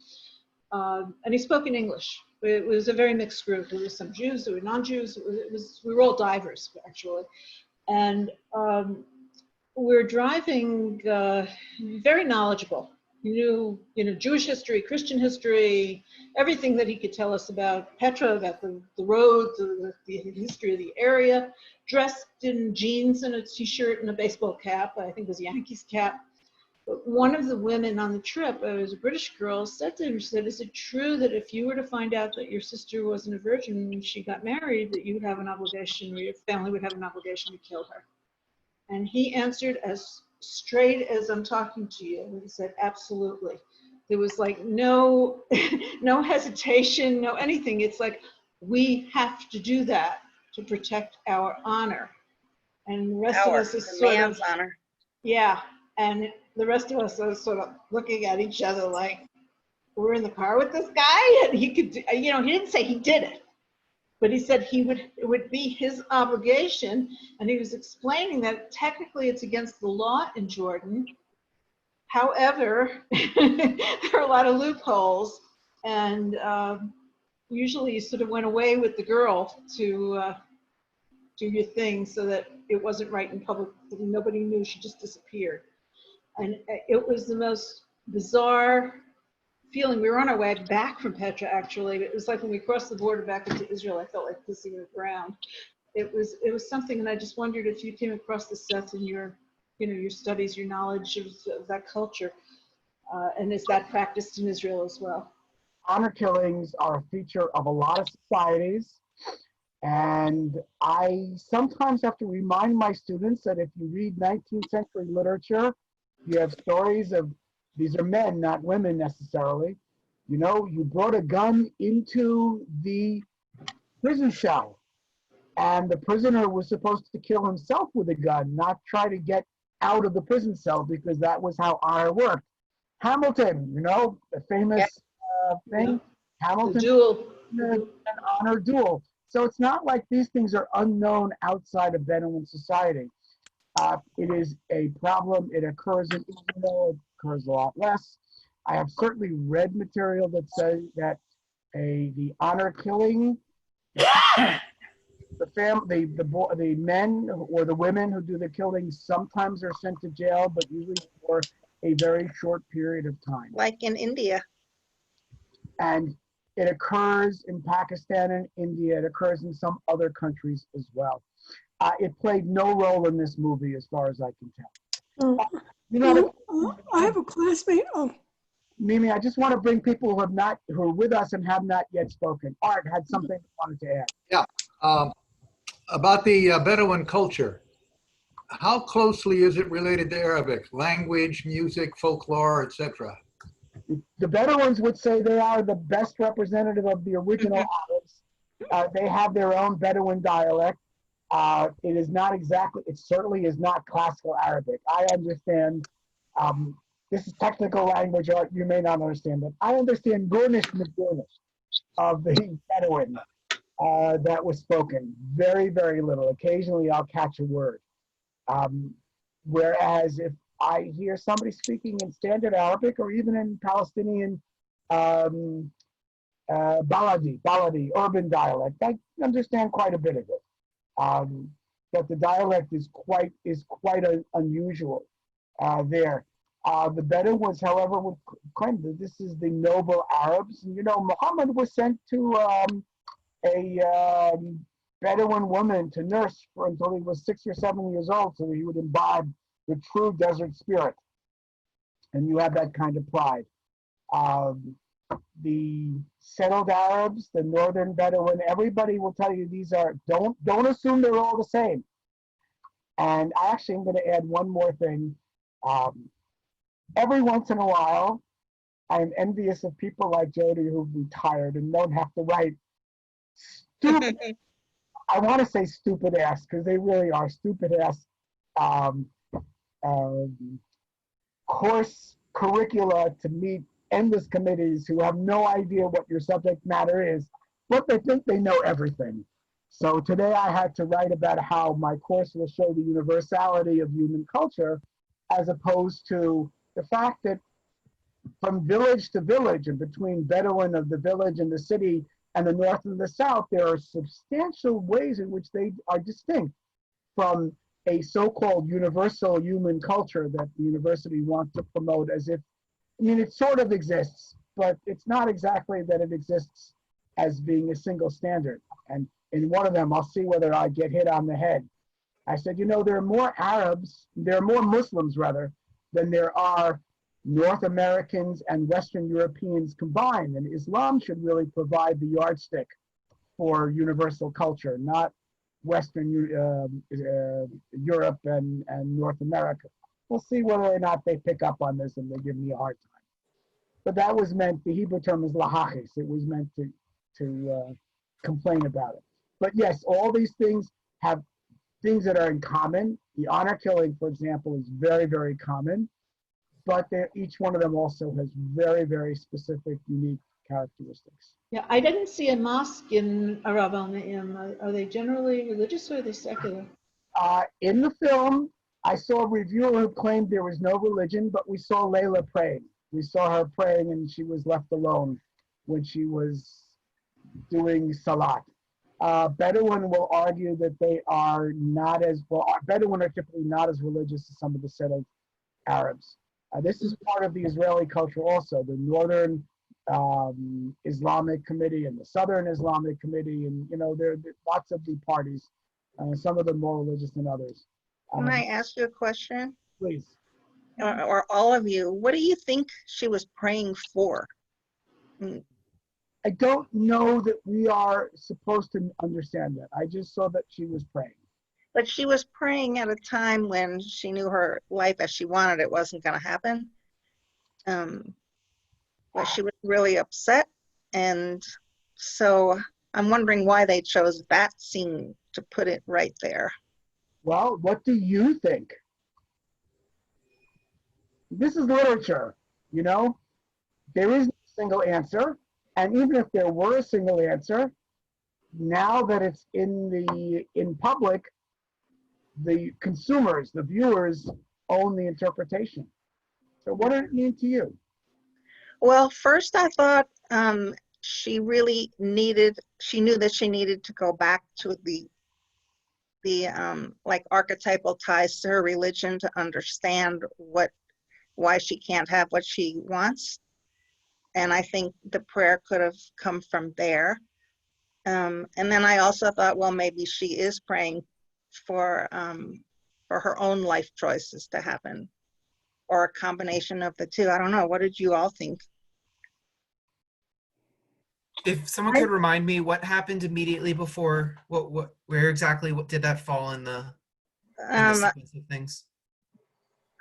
And he spoke in English. It was a very mixed group. There were some Jews, there were non-Jews. We were all divers, actually. And we're driving, very knowledgeable. He knew, Jewish history, Christian history, everything that he could tell us about Petra, about the roads, the history of the area, dressed in jeans and a t-shirt and a baseball cap, I think it was a Yankees cap. But one of the women on the trip, it was a British girl, said to him, she said, is it true that if you were to find out that your sister wasn't a virgin when she got married, that you would have an obligation, or your family would have an obligation to kill her? And he answered as straight as I'm talking to you. He said, absolutely. There was like no hesitation, no anything. It's like, we have to do that to protect our honor. And the rest of us is sort of, honor. Yeah. And the rest of us are sort of looking at each other like, we're in the car with this guy, and he could, he didn't say he did it, but he said it would be his obligation. And he was explaining that technically it's against the law in Jordan. However, there are a lot of loopholes, and usually you sort of went away with the girl to do your thing so that it wasn't right in public. Nobody knew, she just disappeared. And it was the most bizarre feeling. We were on our way back from Petra, actually. It was like when we crossed the border back into Israel, I felt like kissing the ground. It was something, and I just wondered if you came across this, Seth, in your studies, your knowledge of that culture, and is that practiced in Israel as well? Honor killings are a feature of a lot of societies. And I sometimes have to remind my students that if you read 19th century literature, you have stories of, these are men, not women necessarily. You know, you brought a gun into the prison cell, and the prisoner was supposed to kill himself with a gun, not try to get out of the prison cell, because that was how honor worked. Hamilton, you know, the famous thing, The Hamilton, duel. an honor duel. So it's not like these things are unknown outside of Bedouin society. It is a problem. It occurs in Israel. It occurs a lot less. I have certainly read material that says that the honor killing, the men or the women who do the killing sometimes are sent to jail, but usually for a very short period of time. Like in India. And it occurs in Pakistan and India. It occurs in some other countries as well. It played no role in this movie, as far as I can tell. You know, I have a classmate. Oh, Mimi, I just want to bring people who are with us and have not yet spoken. Art had something he wanted to add. Yeah, about the Bedouin culture. How closely is it related to Arabic? Language, music, folklore, etc. The Bedouins would say they are the best representative of the original Arabs. They have their own Bedouin dialect. It is not exactly, it certainly is not classical Arabic. I understand, this is technical language, Art, you may not understand it. I understand Gurnish Magurnish of the Bedouin that was spoken. Very, very little. Occasionally I'll catch a word. Whereas if I hear somebody speaking in standard Arabic or even in Palestinian baladi, urban dialect, I understand quite a bit of it. But the dialect is quite unusual there. The Bedouins, however, would claim that this is the noble Arabs. And, you know, Muhammad was sent to a Bedouin woman to nurse until he was 6 or 7 years old, so that he would imbibe the true desert spirit. And you have that kind of pride. The settled Arabs, the northern Bedouin, everybody will tell you these are, don't assume they're all the same. And I actually am going to add one more thing. Every once in a while, I am envious of people like Jody who've retired and don't have to write stupid, I want to say stupid ass, because they really are stupid ass course curricula to meet endless committees who have no idea what your subject matter is, but they think they know everything. So today I had to write about how my course will show the universality of human culture, as opposed to the fact that from village to village and between Bedouin of the village and the city and the north and the south, there are substantial ways in which they are distinct from a so-called universal human culture that the university wants to promote as if, I mean, it sort of exists, but it's not exactly that it exists as being a single standard. And in one of them, I'll see whether I get hit on the head. I said, you know, there are more Muslims rather, than there are North Americans and Western Europeans combined. And Islam should really provide the yardstick for universal culture, not Western Europe and North America. We'll see whether or not they pick up on this and they give me a hard time. But that was meant, the Hebrew term is lahachis. It was meant to complain about it. But yes, all these things have things that are in common. The honor killing, for example, is very, very common. But each one of them also has very, very specific, unique characteristics. Yeah, I didn't see a mosque in Arab al-Naim. Are they generally religious or are they secular? In the film, I saw a reviewer who claimed there was no religion, but we saw Layla praying. We saw her praying and she was left alone when she was doing salat. Bedouin will argue that they are not as, well, Bedouin are typically not as religious as some of the settled Arabs. This is part of the Israeli culture also, the Northern Islamic Committee and the Southern Islamic Committee, and you know, there are lots of the parties, some of them more religious than others. Can I ask you a question? Please. Or all of you, what do you think she was praying for? I don't know that we are supposed to understand that. I just saw that she was praying. But she was praying at a time when she knew her life as she wanted it wasn't going to happen. But she was really upset. And so I'm wondering why they chose that scene to put it right there. Well, what do you think? This is literature, you know? There is no single answer. And even if there were a single answer, now that it's in public, the consumers, the viewers, own the interpretation. So what did it mean to you? Well, first I thought she knew that she needed to go back to the like archetypal ties to her religion to understand why she can't have what she wants. And I think the prayer could have come from there. And then I also thought, well, maybe she is praying for her own life choices to happen, or a combination of the two. I don't know. What did you all think? If someone could remind me what happened immediately before, where exactly did that fall in the sequence of things?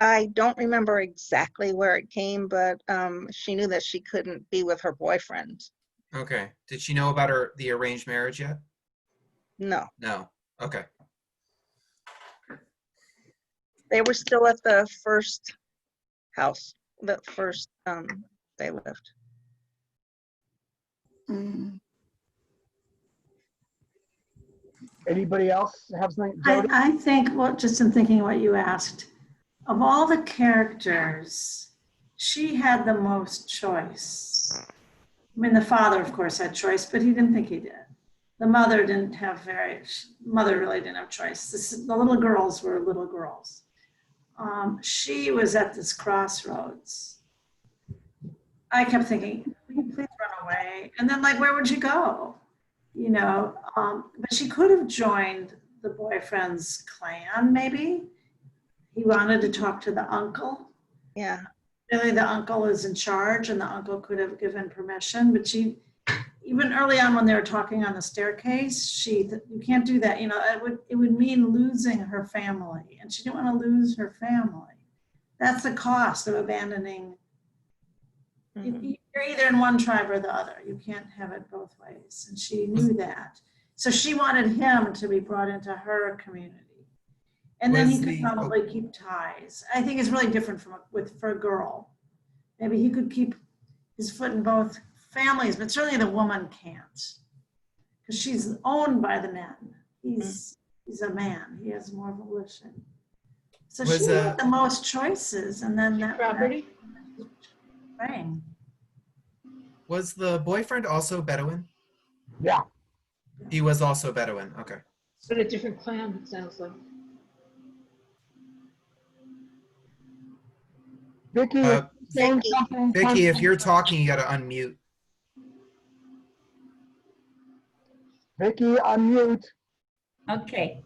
I don't remember exactly where it came, but she knew that she couldn't be with her boyfriend. Okay. Did she know about the arranged marriage yet? No. No. Okay. They were still at the first house, the first they lived. Anybody else have something? I think, well, just in thinking what you asked, of all the characters, she had the most choice. I mean, the father, of course, had choice, but he didn't think he did. The mother mother really didn't have choice. The little girls were little girls. She was at this crossroads. I kept thinking, will you please run away? And then, like, where would you go? You know, but she could have joined the boyfriend's clan, maybe. He wanted to talk to the uncle. Yeah. Really, the uncle is in charge, and the uncle could have given permission, but she, even early on when they were talking on the staircase, you can't do that. You know, it would mean losing her family, and she didn't want to lose her family. That's the cost of abandoning. You're either in one tribe or the other. You can't have it both ways, and she knew that. So she wanted him to be brought into her community. And then he could probably keep ties. I think it's really different for a girl. Maybe he could keep his foot in both families, but certainly the woman can't, because she's owned by the men. He's a man. He has more volition. So she had the most choices, and then that property. Praying. Was the boyfriend also Bedouin? Yeah. He was also Bedouin. Okay. But a different clan, it sounds like. Vicky, saying something. Vicky, if you're talking, you got to unmute. Vicky, unmute. Okay.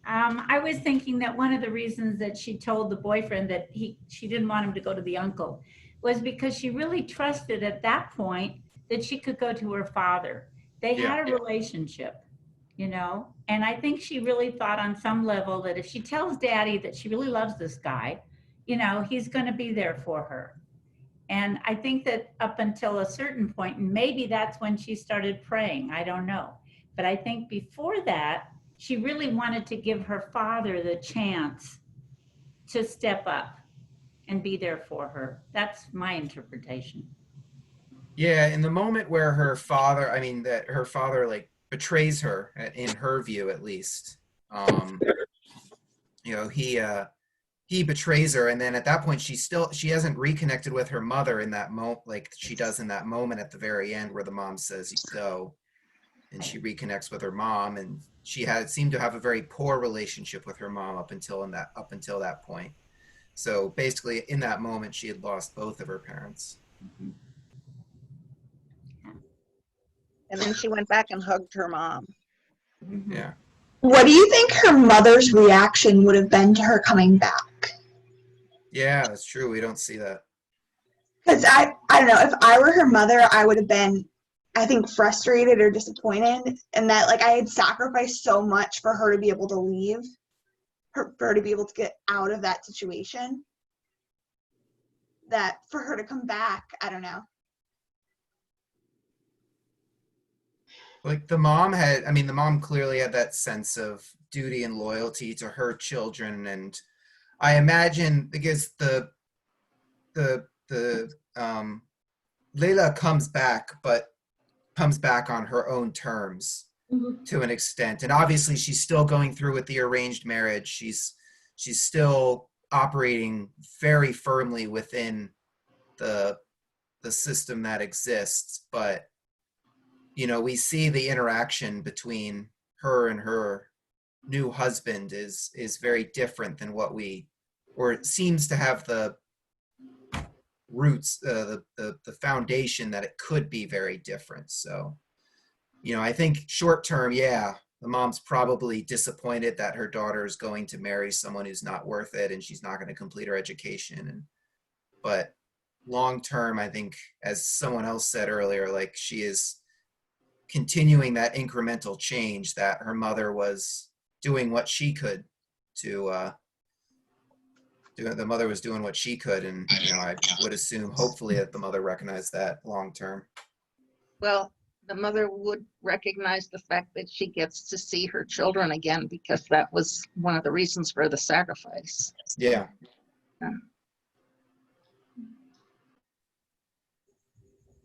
I was thinking that one of the reasons that she told the boyfriend that she didn't want him to go to the uncle was because she really trusted at that point that she could go to her father. They had a relationship, you know, and I think she really thought on some level that if she tells daddy that she really loves this guy, you know, he's going to be there for her. And I think that up until a certain point, and maybe that's when she started praying, I don't know. But I think before that, she really wanted to give her father the chance to step up and be there for her. That's my interpretation. Yeah, in the moment where her father, that her father like betrays her, in her view at least, you know, he betrays her, and then at that point she hasn't reconnected with her mother in that moment, like she does in that moment at the very end where the mom says you go, and she reconnects with her mom, and she seemed to have a very poor relationship with her mom up until that point. So basically, in that moment, she had lost both of her parents. And then she went back and hugged her mom. Yeah. What do you think her mother's reaction would have been to her coming back? Yeah, that's true. We don't see that. Because I don't know, if I were her mother, I would have been I think, frustrated or disappointed, and that like I had sacrificed so much for her to be able to leave, for her to be able to get out of that situation, that for her to come back, I don't know. Like the mom had, I mean, the mom clearly had that sense of duty and loyalty to her children. And I imagine because Layla comes back, but comes back on her own terms to an extent. And obviously she's still going through with the arranged marriage. She's still operating very firmly within the system that exists. But, you know, we see the interaction between her and her new husband is very different than what or it seems to have the roots, the foundation that it could be very different. So, you know, I think short term, yeah, the mom's probably disappointed that her daughter is going to marry someone who's not worth it and she's not going to complete her education. But long term, I think, as someone else said earlier, like she is continuing that incremental change that her mother was doing what she could to the mother was doing what she could, and you know, I would assume hopefully that the mother recognized that long term. Well, the mother would recognize the fact that she gets to see her children again, because that was one of the reasons for the sacrifice. Yeah.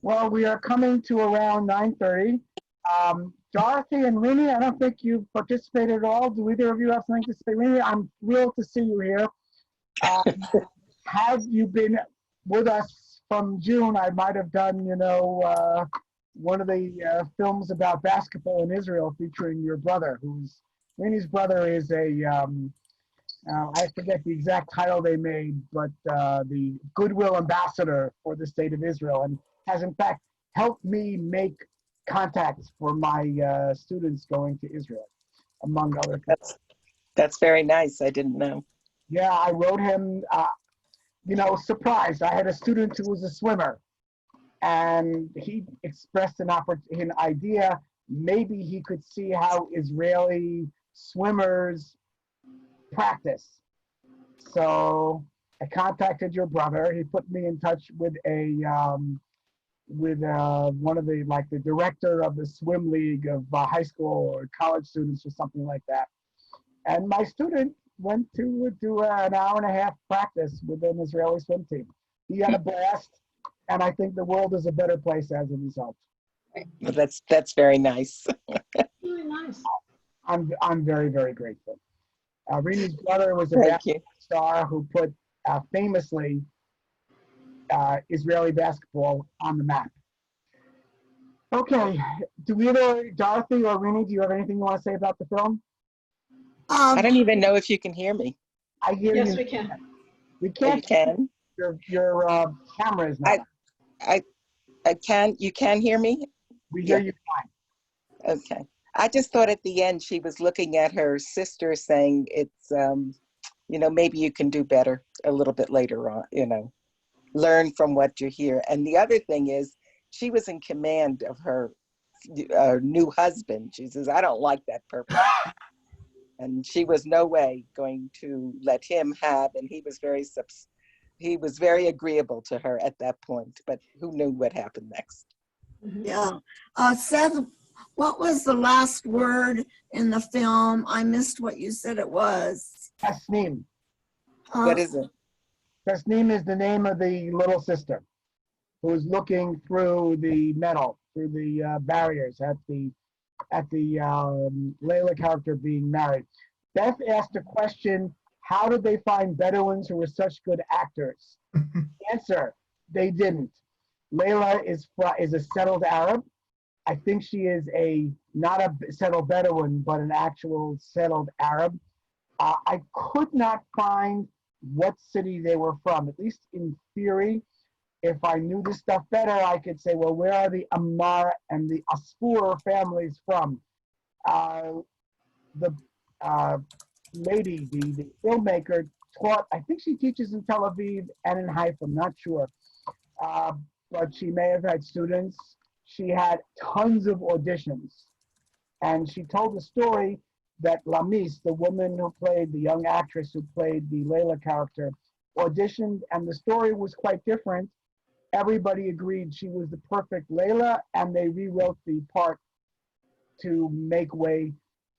Well, we are coming to around 9:30. Dorothy and Rini, I don't think you've participated at all. Do either of you have something to say? Rini, I'm thrilled to see you here. Have you been with us from June? I might have done, you know, one of the films about basketball in Israel featuring your brother, Rini's brother is I forget the exact title they made, but the Goodwill Ambassador for the State of Israel, and has in fact helped me make contacts for my students going to Israel, among other things. That's very nice. I didn't know. Yeah, I wrote him, you know, surprised. I had a student who was a swimmer, and he expressed an idea. Maybe he could see how Israeli swimmers practice. So I contacted your brother. He put me in touch with one of the director of the swim league of high school or college students or something like that. And my student went to do an hour and a half practice with an Israeli swim team. He had a blast, and I think the world is a better place as a result. Well, that's very nice. Really nice. I'm very, very grateful. Rini's brother was a basketball star who put famously Israeli basketball on the map. Okay, do either Dorothy or Rini, do you have anything you want to say about the film? I don't even know if you can hear me. I hear you. Yes, we can. We can't. You can? Your camera is not. I can. You can hear me? We hear you fine. Okay. I just thought at the end she was looking at her sister saying it's, you know, maybe you can do better a little bit later on, you know, learn from what you hear. And the other thing is she was in command of her new husband. She says, I don't like that person. And she was no way going to let him have, and he was very agreeable to her at that point, but who knew what happened next? Yeah. Seth, what was the last word in the film? I missed what you said it was. Tasneem. What is it? Tasneem is the name of the little sister who's looking through the metal, through the barriers at the Layla character being married. Beth asked a question, how did they find Bedouins who were such good actors? Answer, they didn't. Layla is a settled Arab. I think she is not a settled Bedouin, but an actual settled Arab. I could not find what city they were from, at least in theory. If I knew this stuff better, I could say, well, where are the Ammar and the Asfour families from? The lady, the filmmaker, taught, I think she teaches in Tel Aviv and in Haifa, I'm not sure. But she may have had students. she had tons of auditions. And she told the story that Lamis, the woman who played, the young actress who played the Layla character, auditioned, and the story was quite different. Everybody agreed she was the perfect Layla, and they rewrote the part to make way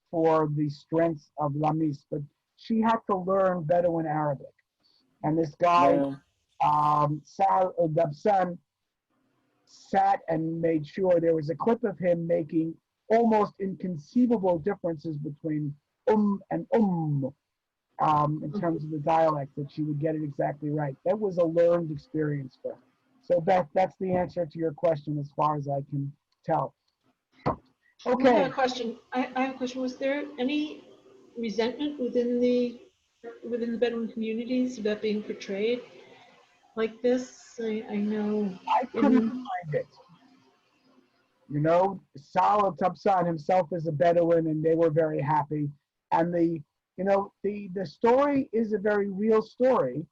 for the strengths of Lamis. But she had to learn Bedouin Arabic. And this guy, Sal Dabsan, sat and made sure there was a clip of him making almost inconceivable differences between and in terms of the dialect, that she would get it exactly right. That was a learned experience for her. So Beth, that's the answer to your question as far as I can tell. Okay. I have a question. I have a question. Was there any resentment within the Bedouin communities about being portrayed like this? I know. I couldn't find it. You know, Salah Tabsan himself is a Bedouin, and they were very happy. And the story is a very real story.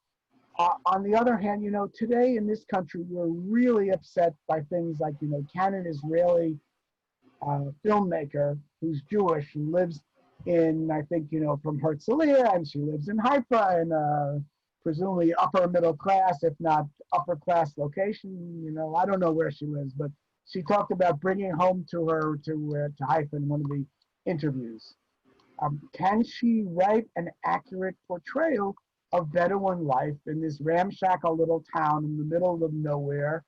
On the other hand, you know, today in this country, we're really upset by things like, you know, can an Israeli filmmaker who's Jewish and lives in, I think, you know, from Herzliya, and she lives in Haifa, and presumably upper middle class, if not upper class location. You know, I don't know where she lives, but she talked about bringing home to her to Haifa in one of the interviews. Can she write an accurate portrayal of Bedouin life in this ramshackle little town in the middle of nowhere,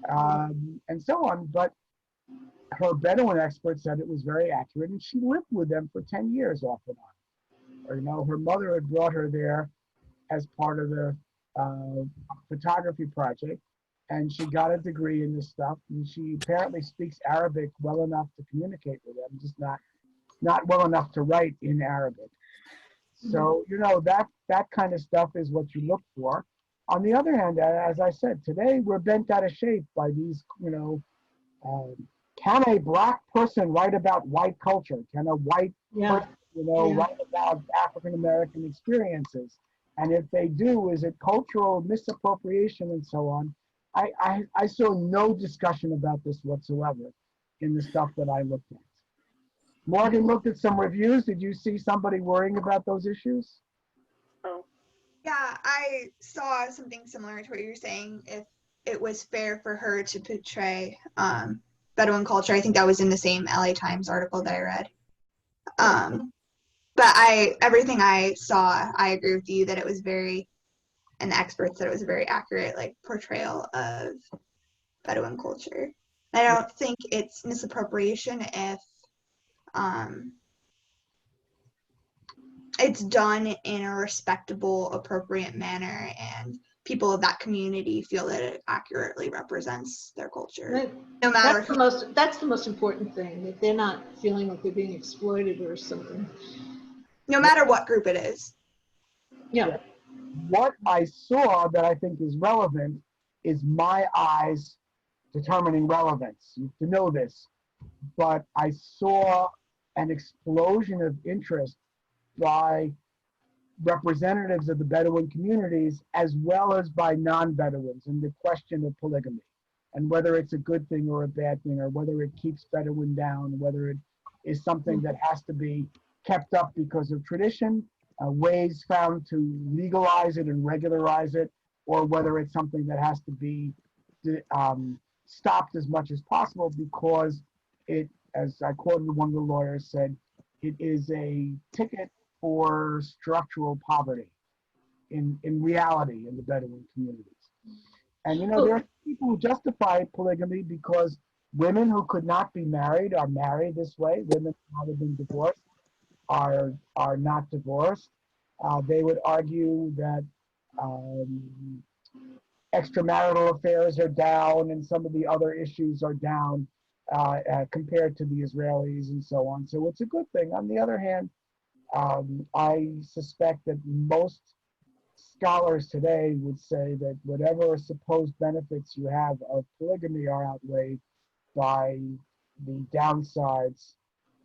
and so on? But her Bedouin expert said it was very accurate, and she lived with them for 10 years off and on. Or, you know, her mother had brought her there as part of the photography project, and she got a degree in this stuff, and she apparently speaks Arabic well enough to communicate with them, just not well enough to write in Arabic. So, you know, that kind of stuff is what you look for. On the other hand, as I said, today we're bent out of shape by these, you know, can a black person write about white culture? Can a white person, you know, write about African-American experiences? And if they do, is it cultural misappropriation and so on? I saw no discussion about this whatsoever in the stuff that I looked at. Morgan looked at some reviews. Did you see somebody worrying about those issues? Yeah, I saw something similar to what you're saying. If it was fair for her to portray Bedouin culture, I think that was in the same LA Times article that I read. But everything I saw, I agree with you that it was very, and the experts said it was a very accurate portrayal of Bedouin culture. I don't think it's misappropriation if it's done in a respectable, appropriate manner, and people of that community feel that it accurately represents their culture. No matter that's the most important thing, that they're not feeling like they're being exploited or something. No matter what group it is. Yeah. What I saw that I think is relevant is my eyes determining relevance. You have to know this. But I saw an explosion of interest by representatives of the Bedouin communities as well as by non-Bedouins in the question of polygamy, and whether it's a good thing or a bad thing, or whether it keeps Bedouin down, whether it is something that has to be kept up because of tradition, ways found to legalize it and regularize it, or whether it's something that has to be stopped as much as possible because it, as I quoted one of the lawyers said, it is a ticket for structural poverty in reality in the Bedouin communities. And you know, there are people who justify polygamy because women who could not be married are married this way. Women who might have been divorced are not divorced. They would argue that extramarital affairs are down and some of the other issues are down compared to the Israelis and so on. So it's a good thing. On the other hand, I suspect that most scholars today would say that whatever supposed benefits you have of polygamy are outweighed by the downsides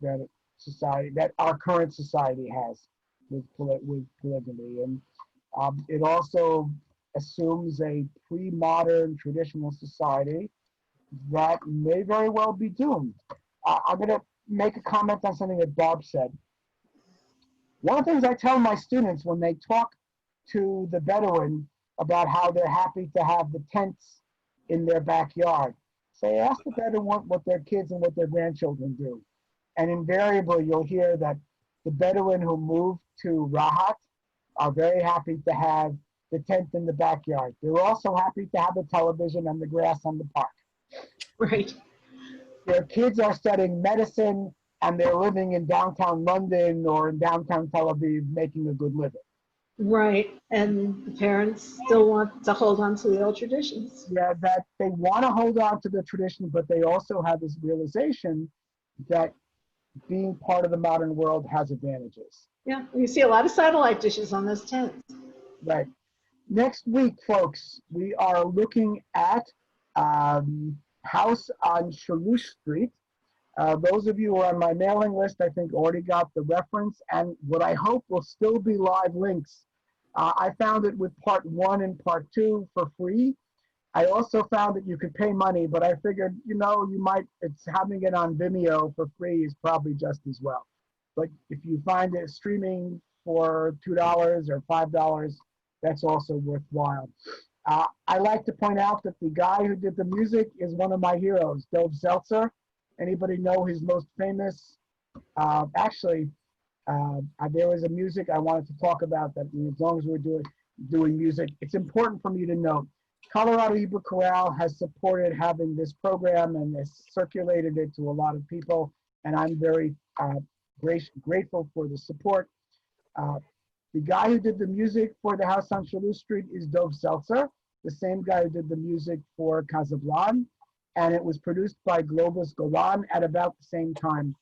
that our current society has with polygamy. And it also assumes a pre-modern traditional society that may very well be doomed. I'm going to make a comment on something that Bob said. One of the things I tell my students when they talk to the Bedouin about how they're happy to have the tents in their backyard, say, ask the Bedouin what their kids and what their grandchildren do. And invariably, you'll hear that the Bedouin who moved to Rahat are very happy to have the tent in the backyard. They're also happy to have the television and the grass on the park. Right. Their kids are studying medicine and they're living in downtown London or in downtown Tel Aviv making a good living. Right. And the parents still want to hold on to the old traditions. Yeah, that they want to hold on to the tradition, but they also have this realization that being part of the modern world has advantages. Yeah, you see a lot of satellite dishes on those tents. Right. Next week, folks, we are looking at House on Shalush Street. Those of you who are on my mailing list, I think already got the reference, and what I hope will still be live links. I found it with part 1 and part 2 for free. I also found that you could pay money, but I figured, it's having it on Vimeo for free is probably just as well. But if you find it streaming for $2 or $5, that's also worthwhile. I like to point out that the guy who did the music is one of my heroes, Dov Zeltzer. Anybody know his most famous? There was a music I wanted to talk about that as long as we're doing music, it's important for me to note. Colorado Hebrew Chorale has supported having this program and has circulated it to a lot of people, and I'm very grateful for the support. The guy who did the music for the House on Shalush Street is Dov Zeltzer, the same guy who did the music for Casablanca, and it was produced by Globus Golan at about the same time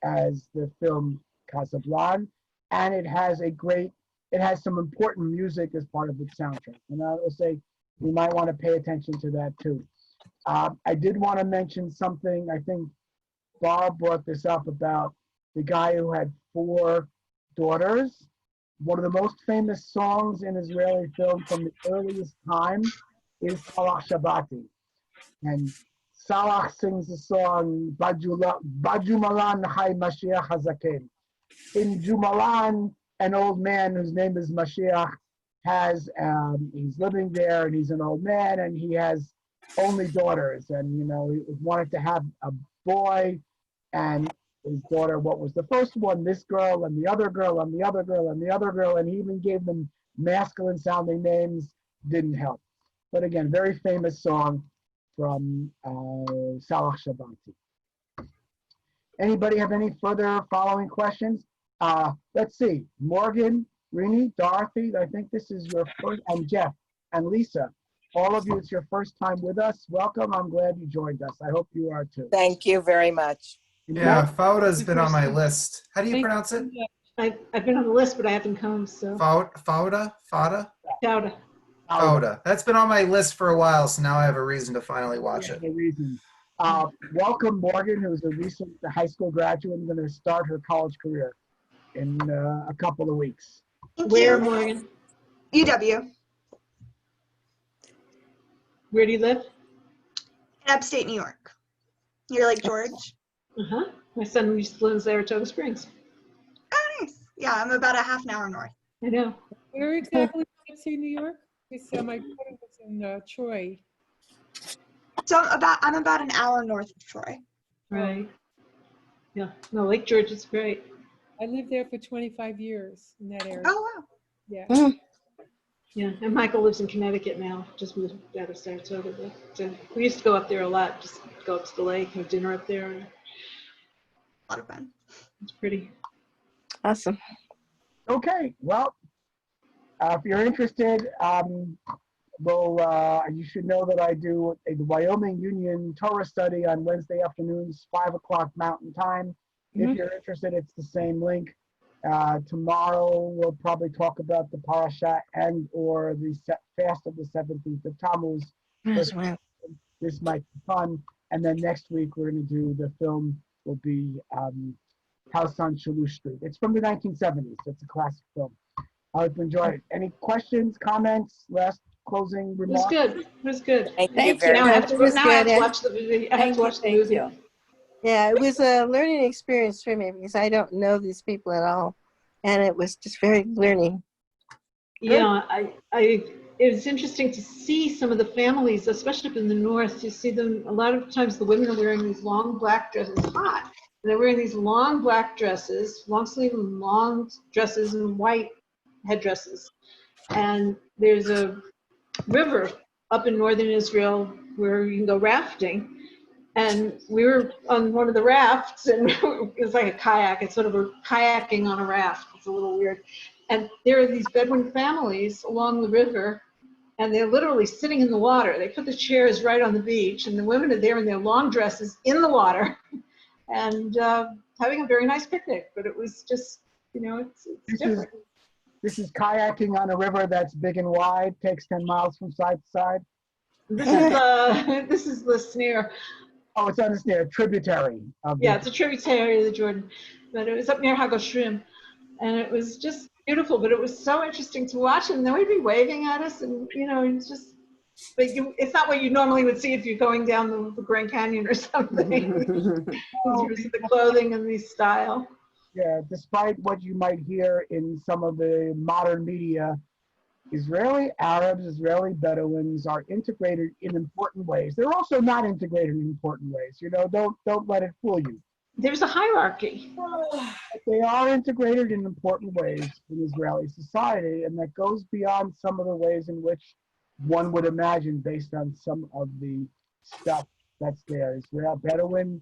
as the film Casablanca, and it has some important music as part of its soundtrack. And I will say we might want to pay attention to that too. I did want to mention something, I think Bob brought this up about the guy who had 4 daughters. One of the most famous songs in Israeli film from the earliest time is Salah Shabati. And Salah sings the song, Bajumalan Chai Mashiach Hazaken. In Jumalan, an old man whose name is Mashiach he's living there and he's an old man and he has only daughters. And, he wanted to have a boy and his daughter, what was the first one? This girl and the other girl and the other girl and the other girl. And he even gave them masculine sounding names, didn't help. But again, very famous song from Salah Shabati. Anybody have any further following questions? Let's see, Morgan, Rini, Dorothy, I think this is your first, and Jeff and Lisa, all of you, it's your first time with us. Welcome, I'm glad you joined us. I hope you are too. Thank you very much. Yeah, Fauda's been on my list. How do you pronounce it? I've been on the list, but I haven't come, so. Fauda? Fauda. That's been on my list for a while, so now I have a reason to finally watch it. Welcome, Morgan, who's a recent high school graduate and going to start her college career in a couple of weeks. Where, Morgan? UW. Where do you live? In upstate New York. Near Lake George. Uh-huh. My son used to live in Saratoga Springs. Oh, nice. Yeah, I'm about a half an hour north. I know. Where exactly in upstate New York? Because my daughter was in Troy. So I'm about an hour north of Troy. Right. Yeah. No, Lake George is great. I lived there for 25 years in that area. Oh, wow. Yeah. Yeah, and Michael lives in Connecticut now, just moved out of Saratoga. So we used to go up there a lot, just go up to the lake, have dinner up there. A lot of fun. It's pretty. Awesome. Okay, well, if you're interested, you should know that I do the Wyoming Union Torah study on Wednesday afternoons, 5 o'clock Mountain Time. If you're interested, it's the same link. Tomorrow we'll probably talk about the parasha and or the fast of the 17th of Tammuz. This might be fun. And then next week we're going to do the film will be House on Shalush Street. It's from the 1970s. It's a classic film. I hope you enjoyed it. Any questions, comments, last closing It was remarks? good. It was good. Thank you. Now I have It was good. to watch the movie. I have to watch the Thank movie. you. Yeah, it was a learning experience for me because I don't know these people at all. And it was just very learning. Yeah, it's interesting to see some of the families, especially up in the north. You see them, a lot of times the women are wearing these long black dresses. It's hot. And they're wearing these long black dresses, long sleeve and long dresses and white headdresses. And there's a river up in northern Israel where you can go rafting. And we were on one of the rafts, and it was like a kayak. It's sort of a kayaking on a raft. It's a little weird. And there are these Bedouin families along the river, and they're literally sitting in the water. They put the chairs right on the beach, and the women are there in their long dresses in the water and having a very nice picnic. But it was just, it's different. This is kayaking on a river that's big and wide, takes 10 miles from side to side. This is the Snare. Oh, it's on the Snare, tributary. It's a tributary of the Jordan, but it was up near Hagoshrim, and it was just beautiful. But it was so interesting to watch, and then we'd be waving at us, and it's just, but it's not what you normally would see if you're going down the Grand Canyon or something. You see the clothing and the style. Yeah, despite what you might hear in some of the modern media, Israeli Arabs, Israeli Bedouins are integrated in important ways. They're also not integrated in important ways. Don't let it fool you. There's a hierarchy. They are integrated in important ways in Israeli society, and that goes beyond some of the ways in which one would imagine based on some of the stuff that's there. Israel Bedouin,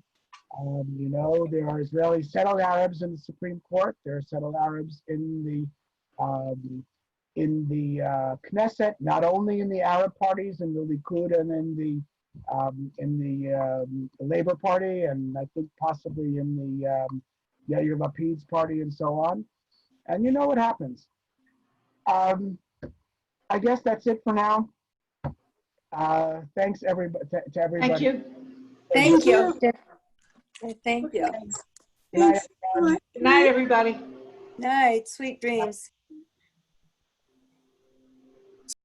there are Israeli settled Arabs in the Supreme Court. There are settled Arabs in the Knesset, not only in the Arab parties, in the Likud and in the Labor Party, and I think possibly in the Yair Lapid's party and so on. And you know what happens. I guess that's it for now. Thanks everybody to everybody. Thank you. Thank you. Thank you. Good night, Good night, everybody. Night. Sweet dreams.